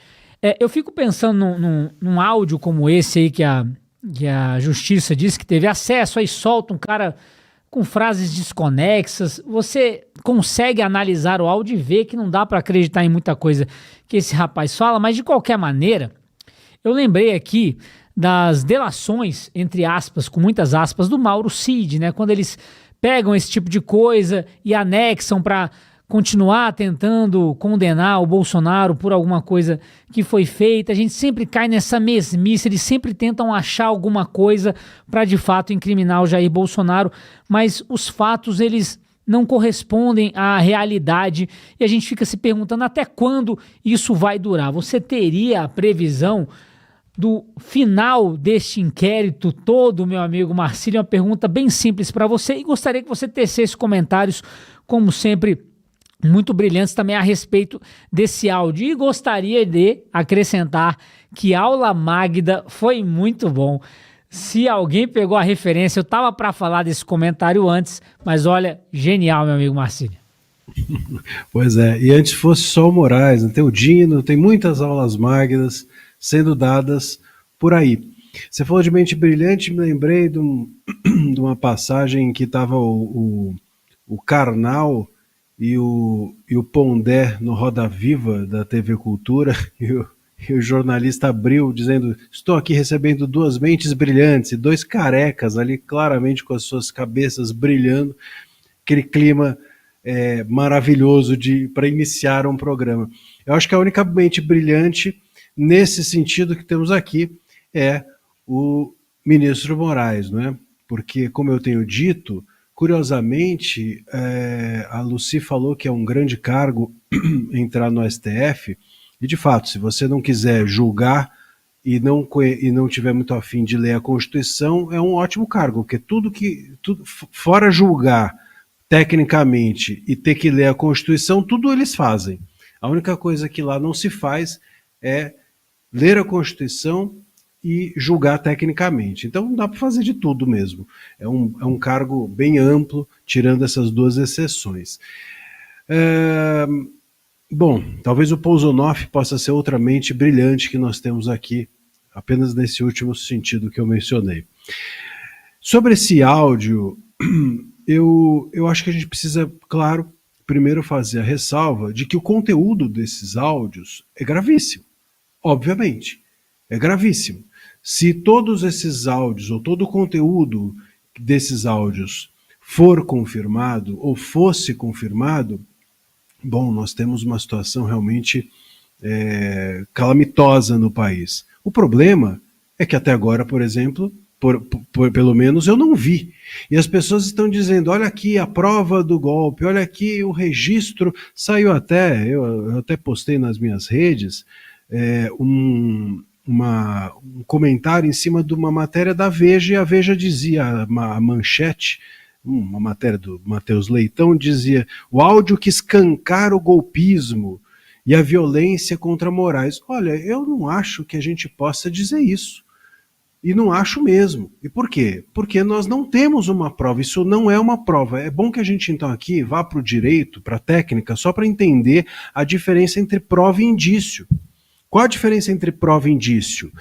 Speaker 1: Eu fico pensando num áudio como esse aí que a justiça disse que teve acesso, aí solta um cara com frases desconexas. Você consegue analisar o áudio e ver que não dá para acreditar em muita coisa que esse rapaz fala, mas de qualquer maneira, eu lembrei aqui das delações, entre aspas, com muitas aspas, do Mauro Cid, né? Quando eles pegam esse tipo de coisa e anexam para continuar tentando condenar o Bolsonaro por alguma coisa que foi feita, a gente sempre cai nessa mesmice, eles sempre tentam achar alguma coisa para de fato incriminar o Jair Bolsonaro, mas os fatos eles não correspondem à realidade e a gente fica se perguntando até quando isso vai durar. Você teria a previsão do final deste inquérito todo, meu amigo Marcílio? Uma pergunta bem simples para você e gostaria que você tecesse comentários, como sempre, muito brilhantes também a respeito desse áudio. E gostaria de acrescentar que aula Magda foi muito bom. Se alguém pegou a referência, eu estava para falar desse comentário antes, mas olha, genial, meu amigo Marcílio.
Speaker 7: Pois é, e antes fosse só o Moraes, tem o Dino, tem muitas aulas magnas sendo dadas por aí. Você falou de mente brilhante, me lembrei de uma passagem em que estava o Karnal e o Pondé no Roda Viva da TV Cultura, e o jornalista abriu dizendo: estou aqui recebendo duas mentes brilhantes, e dois carecas ali claramente com as suas cabeças brilhando, aquele clima maravilhoso para iniciar um programa. Eu acho que a única mente brilhante nesse sentido que temos aqui é o ministro Moraes, não é? Porque, como eu tenho dito, curiosamente, a Lucy falou que é um grande cargo entrar no STF, e de fato, se você não quiser julgar e não tiver muito afim de ler a Constituição, é um ótimo cargo, porque tudo fora julgar tecnicamente e ter que ler a Constituição, tudo eles fazem. A única coisa que lá não se faz é ler a Constituição e julgar tecnicamente. Então dá para fazer de tudo mesmo. É um cargo bem amplo, tirando essas duas exceções. Bom, talvez o Pousonoff possa ser outra mente brilhante que nós temos aqui, apenas nesse último sentido que eu mencionei. Sobre esse áudio, eu acho que a gente precisa, claro, primeiro fazer a ressalva de que o conteúdo desses áudios é gravíssimo. Obviamente, é gravíssimo. Se todos esses áudios, ou todo o conteúdo desses áudios for confirmado, ou fosse confirmado, bom, nós temos uma situação realmente calamitosa no país. O problema é que até agora, por exemplo, pelo menos eu não vi. E as pessoas estão dizendo, olha aqui a prova do golpe, olha aqui o registro, saiu até, eu até postei nas minhas redes, um comentário em cima de uma matéria da Veja, e a Veja dizia, a manchete, uma matéria do Matheus Leitão, dizia, o áudio que escancara o golpismo e a violência contra Moraes. Olha, eu não acho que a gente possa dizer isso. E não acho mesmo. E por quê? Porque nós não temos uma prova, isso não é uma prova. É bom que a gente então aqui vá para o direito, para a técnica, só para entender a diferença entre prova e indício. Qual a diferença entre prova e indício?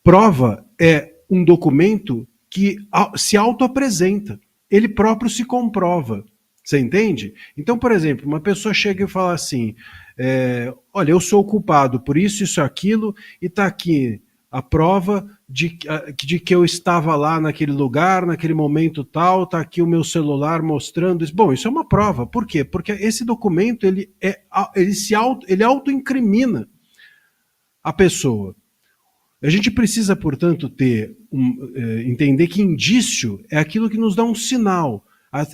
Speaker 7: Prova é um documento que se auto-apresenta, ele próprio se comprova. Você entende? Então, por exemplo, uma pessoa chega e fala assim, olha, eu sou o culpado por isso, aquilo, e está aqui a prova de que eu estava lá naquele lugar, naquele momento tal, está aqui o meu celular mostrando isso. Bom, isso é uma prova. Por quê? Porque esse documento ele auto-incrimina a pessoa. A gente precisa, portanto, entender que indício é aquilo que nos dá um sinal,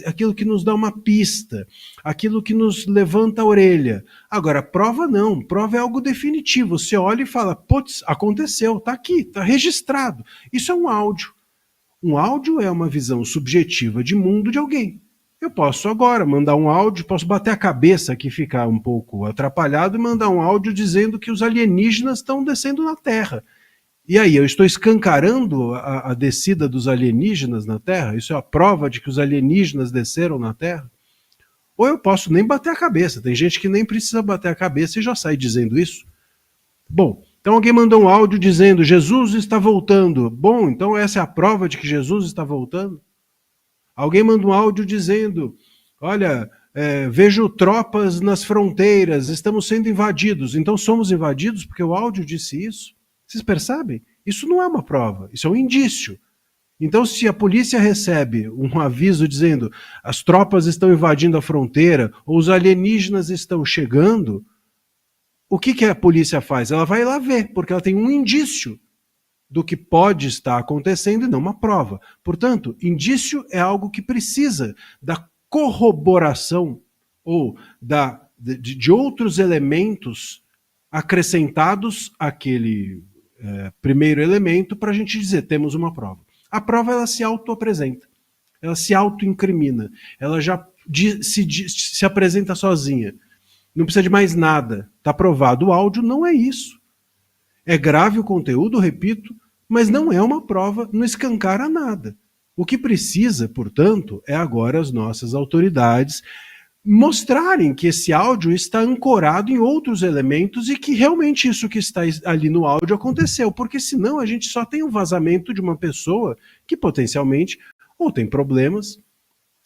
Speaker 7: aquilo que nos dá uma pista, aquilo que nos levanta a orelha. Agora, prova não, prova é algo definitivo. Você olha e fala, putz, aconteceu, está aqui, está registrado. Isso é um áudio. Um áudio é uma visão subjetiva de mundo de alguém. Eu posso agora mandar um áudio, posso bater a cabeça aqui, ficar um pouco atrapalhado e mandar um áudio dizendo que os alienígenas estão descendo na Terra. E aí, eu estou escancarando a descida dos alienígenas na Terra? Isso é a prova de que os alienígenas desceram na Terra? Ou eu posso nem bater a cabeça. Tem gente que nem precisa bater a cabeça e já sai dizendo isso. Bom, então alguém mandou um áudio dizendo Jesus está voltando. Bom, então essa é a prova de que Jesus está voltando? Alguém manda um áudio dizendo, olha, vejo tropas nas fronteiras, estamos sendo invadidos. Então somos invadidos porque o áudio disse isso? Vocês percebem? Isso não é uma prova, isso é um indício. Então, se a polícia recebe um aviso dizendo as tropas estão invadindo a fronteira ou os alienígenas estão chegando, o que a polícia faz? Ela vai lá ver, porque ela tem um indício do que pode estar acontecendo e não uma prova. Portanto, indício é algo que precisa da corroboração ou de outros elementos acrescentados àquele primeiro elemento para a gente dizer, temos uma prova. A prova, ela se auto-apresenta, ela se auto-incrimina, ela já se apresenta sozinha, não precisa de mais nada, está provado. O áudio não é isso. É grave o conteúdo, repito, mas não é uma prova, não escancara nada. O que precisa, portanto, é agora as nossas autoridades mostrarem que esse áudio está ancorado em outros elementos e que realmente isso que está ali no áudio aconteceu, porque senão a gente só tem um vazamento de uma pessoa que potencialmente ou tem problemas,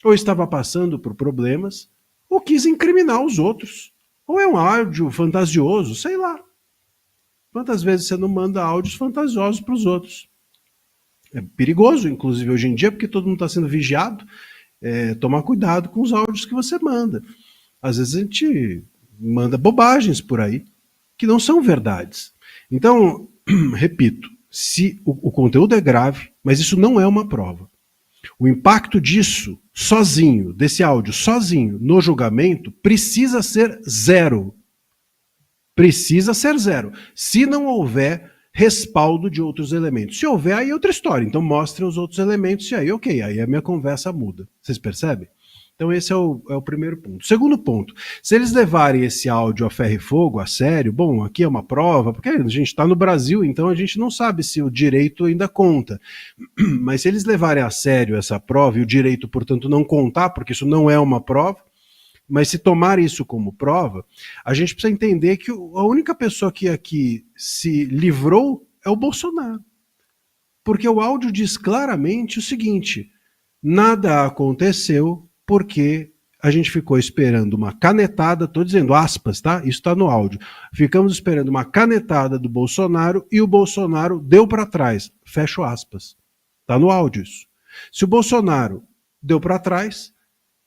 Speaker 7: ou estava passando por problemas, ou quis incriminar os outros, ou é um áudio fantasioso, sei lá. Quantas vezes você não manda áudios fantasiosos para os outros? É perigoso, inclusive, hoje em dia, porque todo mundo está sendo vigiado. Tomar cuidado com os áudios que você manda. Às vezes a gente manda bobagens por aí, que não são verdades. Então, repito, se o conteúdo é grave, mas isso não é uma prova. O impacto disso, sozinho, desse áudio, sozinho, no julgamento, precisa ser zero. Precisa ser zero. Se não houver respaldo de outros elementos. Se houver, aí é outra história. Então mostrem os outros elementos e aí, ok, aí a minha conversa muda. Vocês percebem? Então esse é o primeiro ponto. Segundo ponto, se eles levarem esse áudio a ferro e fogo, a sério, bom, aqui é uma prova, porque a gente está no Brasil, então a gente não sabe se o direito ainda conta. Mas se eles levarem a sério essa prova e o direito, portanto, não contar, porque isso não é uma prova, mas se tomar isso como prova, a gente precisa entender que a única pessoa que aqui se livrou é o Bolsonaro. Porque o áudio diz claramente o seguinte, Nada aconteceu porque a gente ficou esperando uma canetada, estou dizendo aspas, tá? Isso está no áudio. Ficamos esperando uma canetada do Bolsonaro e o Bolsonaro deu para trás. Fecho aspas. Está no áudio isso. Se o Bolsonaro deu para trás,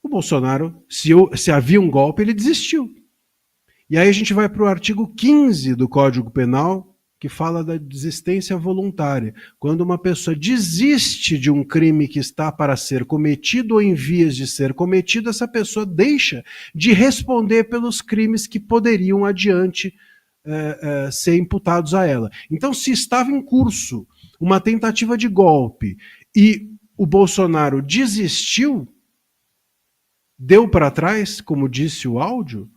Speaker 7: o Bolsonaro, se havia um golpe, ele desistiu. E aí a gente vai para o artigo 15 do Código Penal, que fala da desistência voluntária. Quando uma pessoa desiste de um crime que está para ser cometido ou em vias de ser cometido, essa pessoa deixa de responder pelos crimes que poderiam adiante ser imputados a ela. Então, se estava em curso uma tentativa de golpe e o Bolsonaro desistiu, deu para trás, como disse o áudio,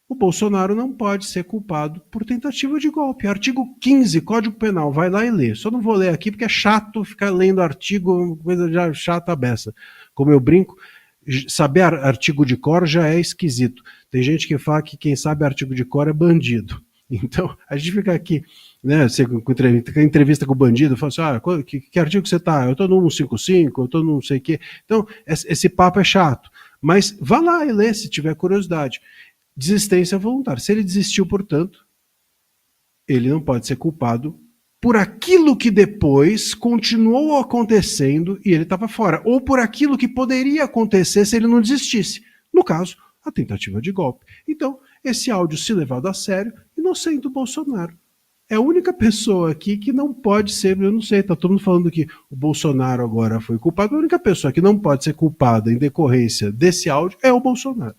Speaker 7: o Bolsonaro não pode ser culpado por tentativa de golpe. Artigo 15, Código Penal, vai lá e lê. Só não vou ler aqui porque é chato ficar lendo artigo, coisa já chata a beça. Como eu brinco, saber artigo de cor já é esquisito. Tem gente que fala que quem sabe artigo de cor é bandido. Então, a gente fica aqui, né, você entrevista com o bandido, fala assim, que artigo você tá? Eu tô no 155, eu tô no não sei o quê. Então, esse papo é chato. Mas vá lá e lê se tiver curiosidade. Desistência voluntária. Se ele desistiu, portanto, ele não pode ser culpado por aquilo que depois continuou acontecendo e ele estava fora, ou por aquilo que poderia acontecer se ele não desistisse. No caso, a tentativa de golpe. Então, esse áudio, se levado a sério, inocente do Bolsonaro. É a única pessoa aqui que não pode ser, eu não sei, está todo mundo falando que o Bolsonaro agora foi culpado, a única pessoa que não pode ser culpada em decorrência desse áudio é o Bolsonaro.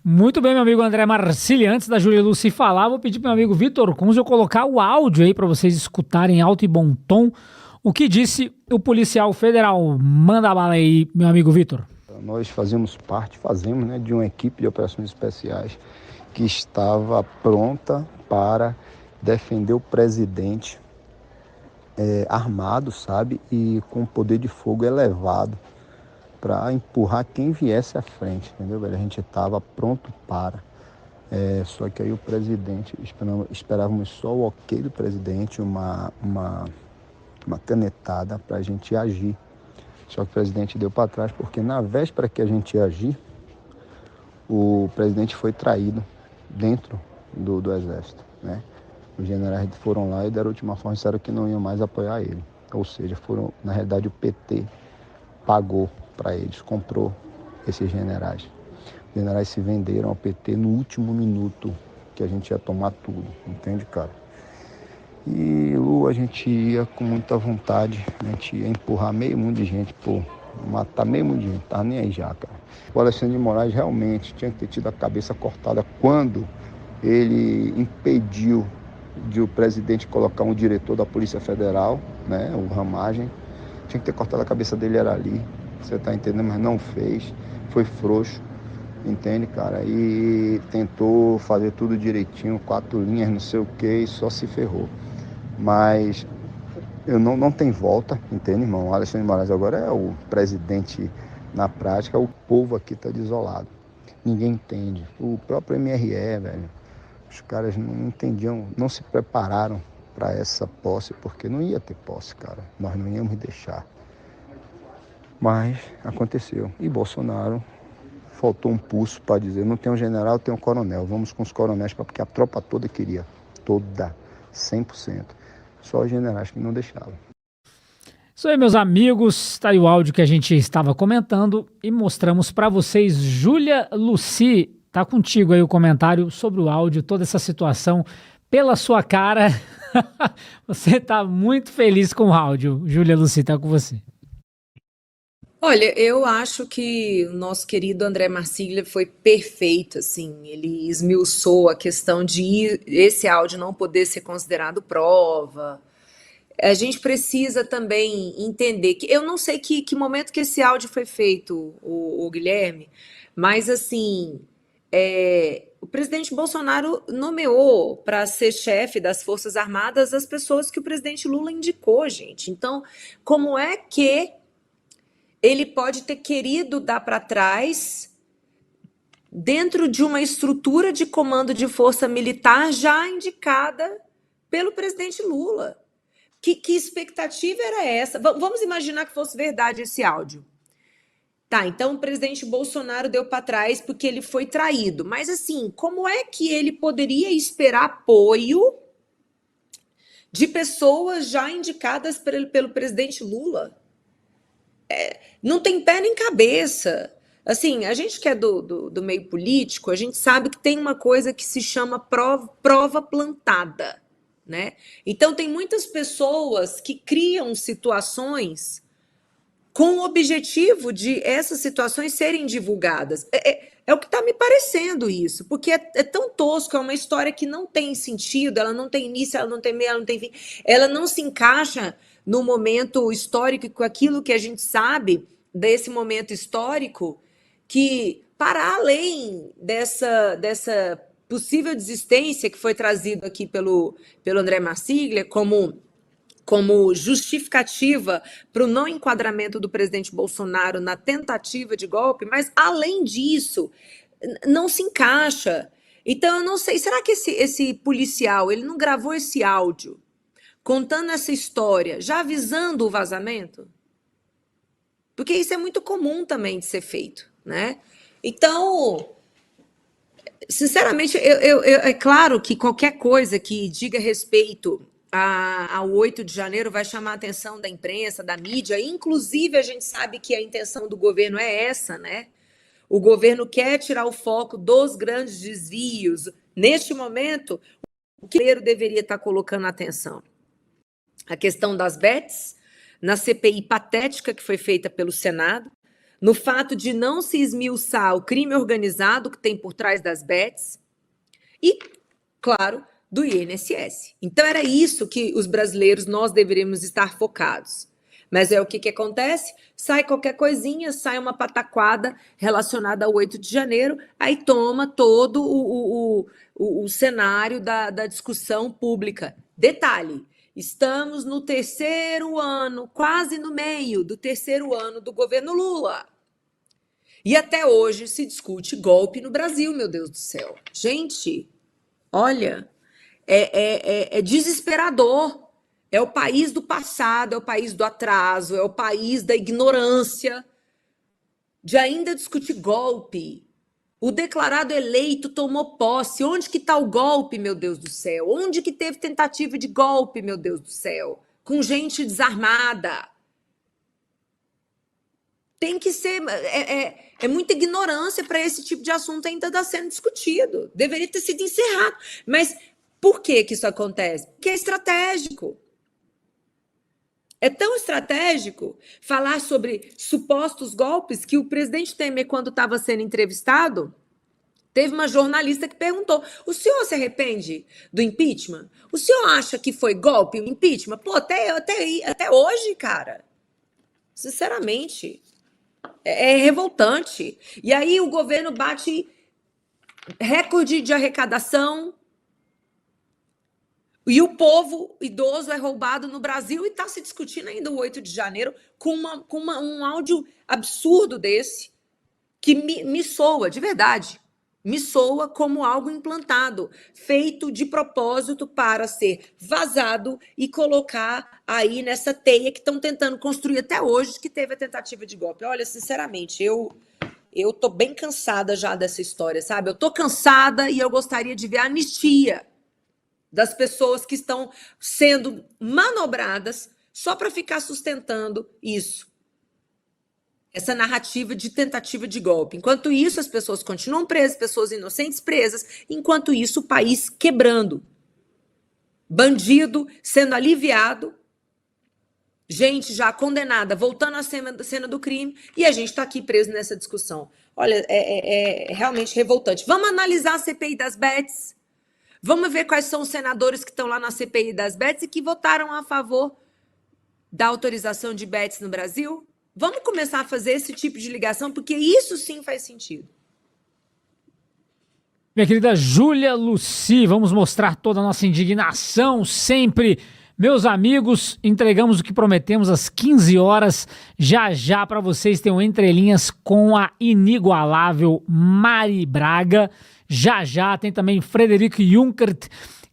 Speaker 1: Muito bem, meu amigo André Marcilli. Antes da Júlia Lucy falar, vou pedir para meu amigo Vitor Kunze colocar o áudio aí para vocês escutarem em alto e bom tom o que disse o policial federal. Manda bala aí, meu amigo Vitor.
Speaker 9: Nós fazemos, né, de uma equipe de operações especiais que estava pronta para defender o presidente armado, sabe, e com poder de fogo elevado, para empurrar quem viesse à frente, entendeu, velho? A gente estava pronto para. Só que aí o presidente, esperávamos só o ok do presidente, uma canetada para a gente agir. Só que o presidente deu para trás, porque na véspera que a gente ia agir, o presidente foi traído dentro do exército, né? Os generais foram lá e deram a ultimação, disseram que não iam mais apoiar ele. Ou seja, na realidade o PT pagou para eles, comprou esses generais. Os generais se venderam ao PT no último minuto que a gente ia tomar tudo, entende, cara? E Lu, a gente ia com muita vontade, a gente ia empurrar meio mundo de gente, matar meio mundo de gente, tava nem aí já, cara. O Alexandre de Moraes realmente tinha que ter tido a cabeça cortada quando ele impediu de o presidente colocar um diretor da Polícia Federal, né, o Ramagem. Tinha que ter cortado a cabeça dele, era ali, você tá entendendo, mas não fez, foi frouxo, entende, cara? E tentou fazer tudo direitinho, 4 linhas, não sei o que, e só se ferrou. Mas não tem volta, entende, irmão? O Alexandre de Moraes agora é o presidente na prática, o povo aqui tá desolado. Ninguém entende. O próprio MRE, velho, os caras não entendiam, não se prepararam para essa posse, porque não ia ter posse, cara. Nós não íamos deixar. Mas aconteceu. E Bolsonaro faltou um pulso para dizer, não tem um general, tem um coronel. Vamos com os coronéis, porque a tropa toda queria. Toda. 100%. Só os generais que não deixavam.
Speaker 1: Isso aí, meus amigos. Tá aí o áudio que a gente estava comentando e mostramos para vocês. Júlia Lucy, tá contigo aí o comentário sobre o áudio, toda essa situação. Pela sua cara, você tá muito feliz com o áudio. Júlia Lucy, tá com você.
Speaker 8: Olha, eu acho que o nosso querido André Marcilli foi perfeito, assim, ele esmiuçou a questão de esse áudio não poder ser considerado prova. A gente precisa também entender que, eu não sei que momento que esse áudio foi feito, o Guilherme, mas assim, o presidente Bolsonaro nomeou para ser chefe das Forças Armadas as pessoas que o presidente Lula indicou, gente. Então, como é que ele pode ter querido dar para trás dentro de uma estrutura de comando de força militar já indicada pelo presidente Lula? Que expectativa era essa? Vamos imaginar que fosse verdade esse áudio. Tá, então o presidente Bolsonaro deu para trás porque ele foi traído. Mas assim, como é que ele poderia esperar apoio de pessoas já indicadas pelo presidente Lula? Não tem pé nem cabeça. Assim, a gente que é do meio político, a gente sabe que tem uma coisa que se chama prova plantada, né? Então tem muitas pessoas que criam situações com o objetivo de essas situações serem divulgadas. É o que está me parecendo isso, porque é tão tosco, é uma história que não tem sentido, ela não tem início, ela não tem meio, ela não tem fim, ela não se encaixa no momento histórico, com aquilo que a gente sabe desse momento histórico, que para além dessa possível desistência que foi trazido aqui pelo André Marsiglia como justificativa para o não enquadramento do presidente Bolsonaro na tentativa de golpe, mas além disso, não se encaixa. Então, eu não sei, será que esse policial, ele não gravou esse áudio contando essa história, já avisando o vazamento? Porque isso é muito comum também de ser feito, né? Então, sinceramente, é claro que qualquer coisa que diga respeito ao 8 de janeiro vai chamar a atenção da imprensa, da mídia, inclusive a gente sabe que a intenção do governo é essa, né? O governo quer tirar o foco dos grandes desvios. Neste momento, o que o brasileiro deveria estar colocando atenção? A questão das bets, na CPI patética que foi feita pelo Senado, no fato de não se esmiuçar o crime organizado que tem por trás das bets e, claro, do INSS. Então era isso que os brasileiros, nós deveríamos estar focados. Mas é o que acontece? Sai qualquer coisinha, sai uma pataquada relacionada ao 8 de janeiro, aí toma todo o cenário da discussão pública. Detalhe, estamos no terceiro ano, quase no meio do terceiro ano do governo Lula. E até hoje se discute golpe no Brasil, meu Deus do céu. Gente, olha, é desesperador. É o país do passado, é o país do atraso, é o país da ignorância, de ainda discutir golpe. O declarado eleito tomou posse. Onde que está o golpe, meu Deus do céu? Onde que teve tentativa de golpe, meu Deus do céu? Com gente desarmada. Tem que ser... É muita ignorância para esse tipo de assunto ainda estar sendo discutido. Deveria ter sido encerrado. Mas por que isso acontece? Porque é estratégico. É tão estratégico falar sobre supostos golpes que o presidente Temer, quando estava sendo entrevistado, teve uma jornalista que perguntou: o senhor se arrepende do impeachment? O senhor acha que foi golpe o impeachment? Pô, até hoje, cara. Sinceramente, é revoltante. E aí o governo bate recorde de arrecadação, e o povo idoso é roubado no Brasil, e está se discutindo ainda o 8 de janeiro com um áudio absurdo desse, que me soa, de verdade, me soa como algo implantado, feito de propósito para ser vazado e colocar aí nessa teia que estão tentando construir até hoje, que teve a tentativa de golpe. Olha, sinceramente, eu tô bem cansada já dessa história, sabe? Eu tô cansada e eu gostaria de ver a anistia das pessoas que estão sendo manobradas só para ficar sustentando isso. Essa narrativa de tentativa de golpe. Enquanto isso, as pessoas continuam presas, pessoas inocentes presas. Enquanto isso, o país quebrando. Bandido sendo aliviado. Gente já condenada, voltando à cena do crime. E a gente está aqui preso nessa discussão. Olha, é realmente revoltante. Vamos analisar a CPI das bets. Vamos ver quais são os senadores que estão lá na CPI das bets e que votaram a favor da autorização de bets no Brasil. Vamos começar a fazer esse tipo de ligação, porque isso sim faz sentido.
Speaker 1: Minha querida Júlia Luci, vamos mostrar toda a nossa indignação sempre. Meus amigos, entregamos o que prometemos às 15 horas. Já para vocês tem um Entre Linhas com a inigualável Mari Braga. Já tem também Frederico Junkert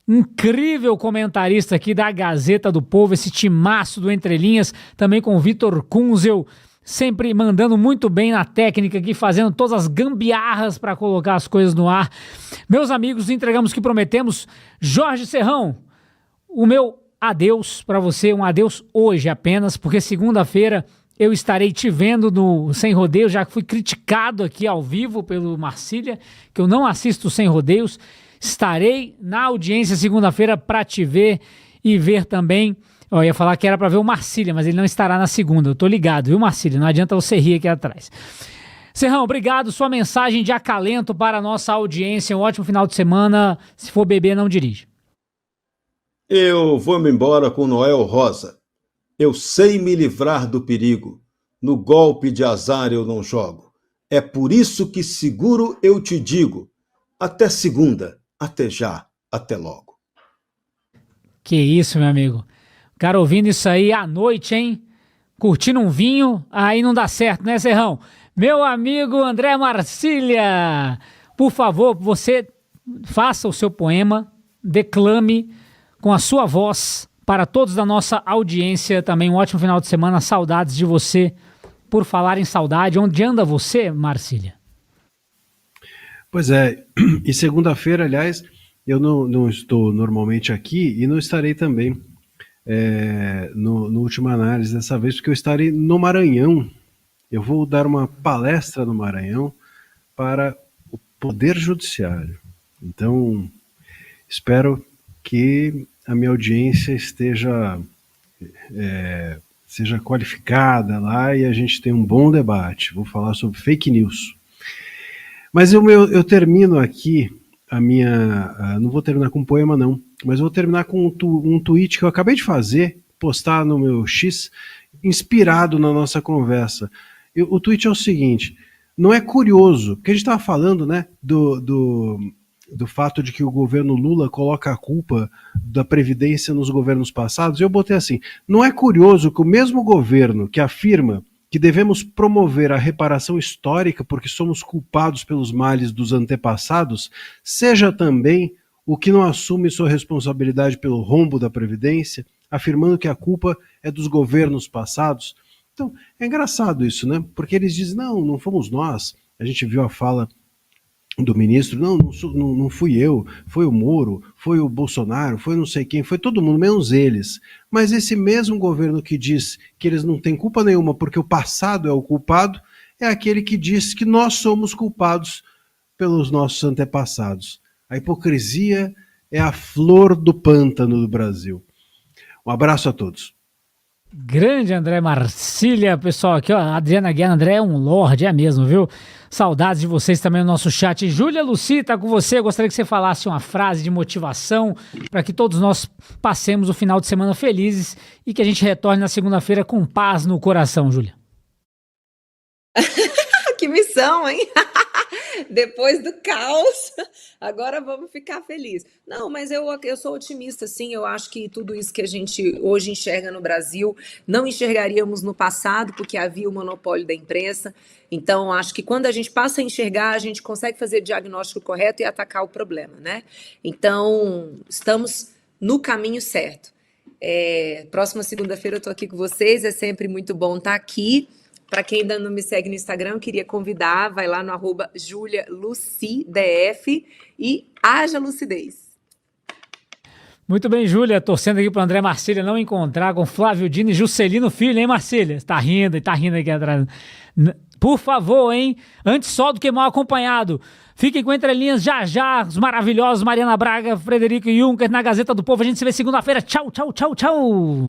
Speaker 1: incrível comentarista aqui da Gazeta do Povo, esse timaço do Entre Linhas, também com o Vitor Kunzel, sempre mandando muito bem na técnica aqui, fazendo todas as gambiarras para colocar as coisas no ar. Meus amigos, entregamos o que prometemos. Jorge Serrão, o meu adeus para você, um adeus hoje apenas, porque segunda-feira eu estarei te vendo no Sem Rodeios, já que fui criticado aqui ao vivo pelo Marcília, que eu não assisto Sem Rodeios. Estarei na audiência segunda-feira para te ver e ver também. Eu ia falar que era para ver o Marcília, mas ele não estará na segunda. Eu tô ligado, viu, Marcília? Não adianta você rir aqui atrás. Serrão, obrigado. Sua mensagem de acalento para a nossa audiência. Um ótimo final de semana. Se for beber, não dirige.
Speaker 5: Eu vou-me embora com Noel Rosa. Eu sei me livrar do perigo. No golpe de azar eu não jogo. É por isso que seguro eu te digo. Até segunda. Até já. Até logo.
Speaker 1: Que isso, meu amigo. O cara ouvindo isso aí à noite, hein? Curtindo um vinho, aí não dá certo, né, Serrão? Meu amigo André Marcília, por favor, você faça o seu poema, declame com a sua voz para todos da nossa audiência. Também um ótimo final de semana, saudades de você. Por falar em saudade, onde anda você, Marcília?
Speaker 7: Pois é, e segunda-feira, aliás, eu não estou normalmente aqui e não estarei também no última análise dessa vez, porque eu estarei no Maranhão. Eu vou dar uma palestra no Maranhão para o Poder Judiciário. Então, espero que a minha audiência seja qualificada lá e a gente tenha um bom debate. Vou falar sobre fake news. Mas eu termino aqui não vou terminar com um poema não, mas vou terminar com um tweet que eu acabei de fazer, postar no meu X, inspirado na nossa conversa. O tweet é o seguinte: não é curioso, porque a gente estava falando, né, do fato de que o governo Lula coloca a culpa da Previdência nos governos passados, e eu botei assim: não é curioso que o mesmo governo que afirma que devemos promover a reparação histórica porque somos culpados pelos males dos antepassados, seja também o que não assume sua responsabilidade pelo rombo da Previdência, afirmando que a culpa é dos governos passados. Então, é engraçado isso, né? Porque eles dizem, não fomos nós. A gente viu a fala do ministro, não fui eu, foi o Moro, foi o Bolsonaro, foi não sei quem, foi todo mundo, menos eles. Mas esse mesmo governo que diz que eles não têm culpa nenhuma porque o passado é o culpado, é aquele que diz que nós somos culpados pelos nossos antepassados. A hipocrisia é a flor do pântano do Brasil. Um abraço a todos.
Speaker 1: Grande André Marcília, pessoal, aqui ó, Adriana Guerra, André é um lorde, é mesmo, viu? Saudades de vocês também no nosso chat. Júlia Luci, tá com você, eu gostaria que você falasse uma frase de motivação para que todos nós passemos o final de semana felizes e que a gente retorne na segunda-feira com paz no coração, Júlia.
Speaker 8: Que missão, hein? Depois do caos, agora vamos ficar felizes. Não, mas eu sou otimista, sim. Eu acho que tudo isso que a gente hoje enxerga no Brasil, não enxergaríamos no passado, porque havia o monopólio da imprensa. Então, acho que quando a gente passa a enxergar, a gente consegue fazer o diagnóstico correto e atacar o problema, né? Então, estamos no caminho certo. Próxima segunda-feira eu estou aqui com vocês, é sempre muito bom estar aqui. Para quem ainda não me segue no Instagram, eu queria convidar, vai lá no @JuliaLucidF e haja lucidez.
Speaker 1: Muito bem, Júlia, torcendo aqui para o André Marcília não encontrar com Flávio Dino e Juscelino Filho, hein, Marcília? Tá rindo aqui atrás. Por favor, hein? Antes só do que mal acompanhado. Fiquem com Entre Linhas já, os maravilhosos Mariana Braga, Frederico Juncker na Gazeta do Povo. A gente se vê segunda-feira. Tchau, tchau, tchau, tchau.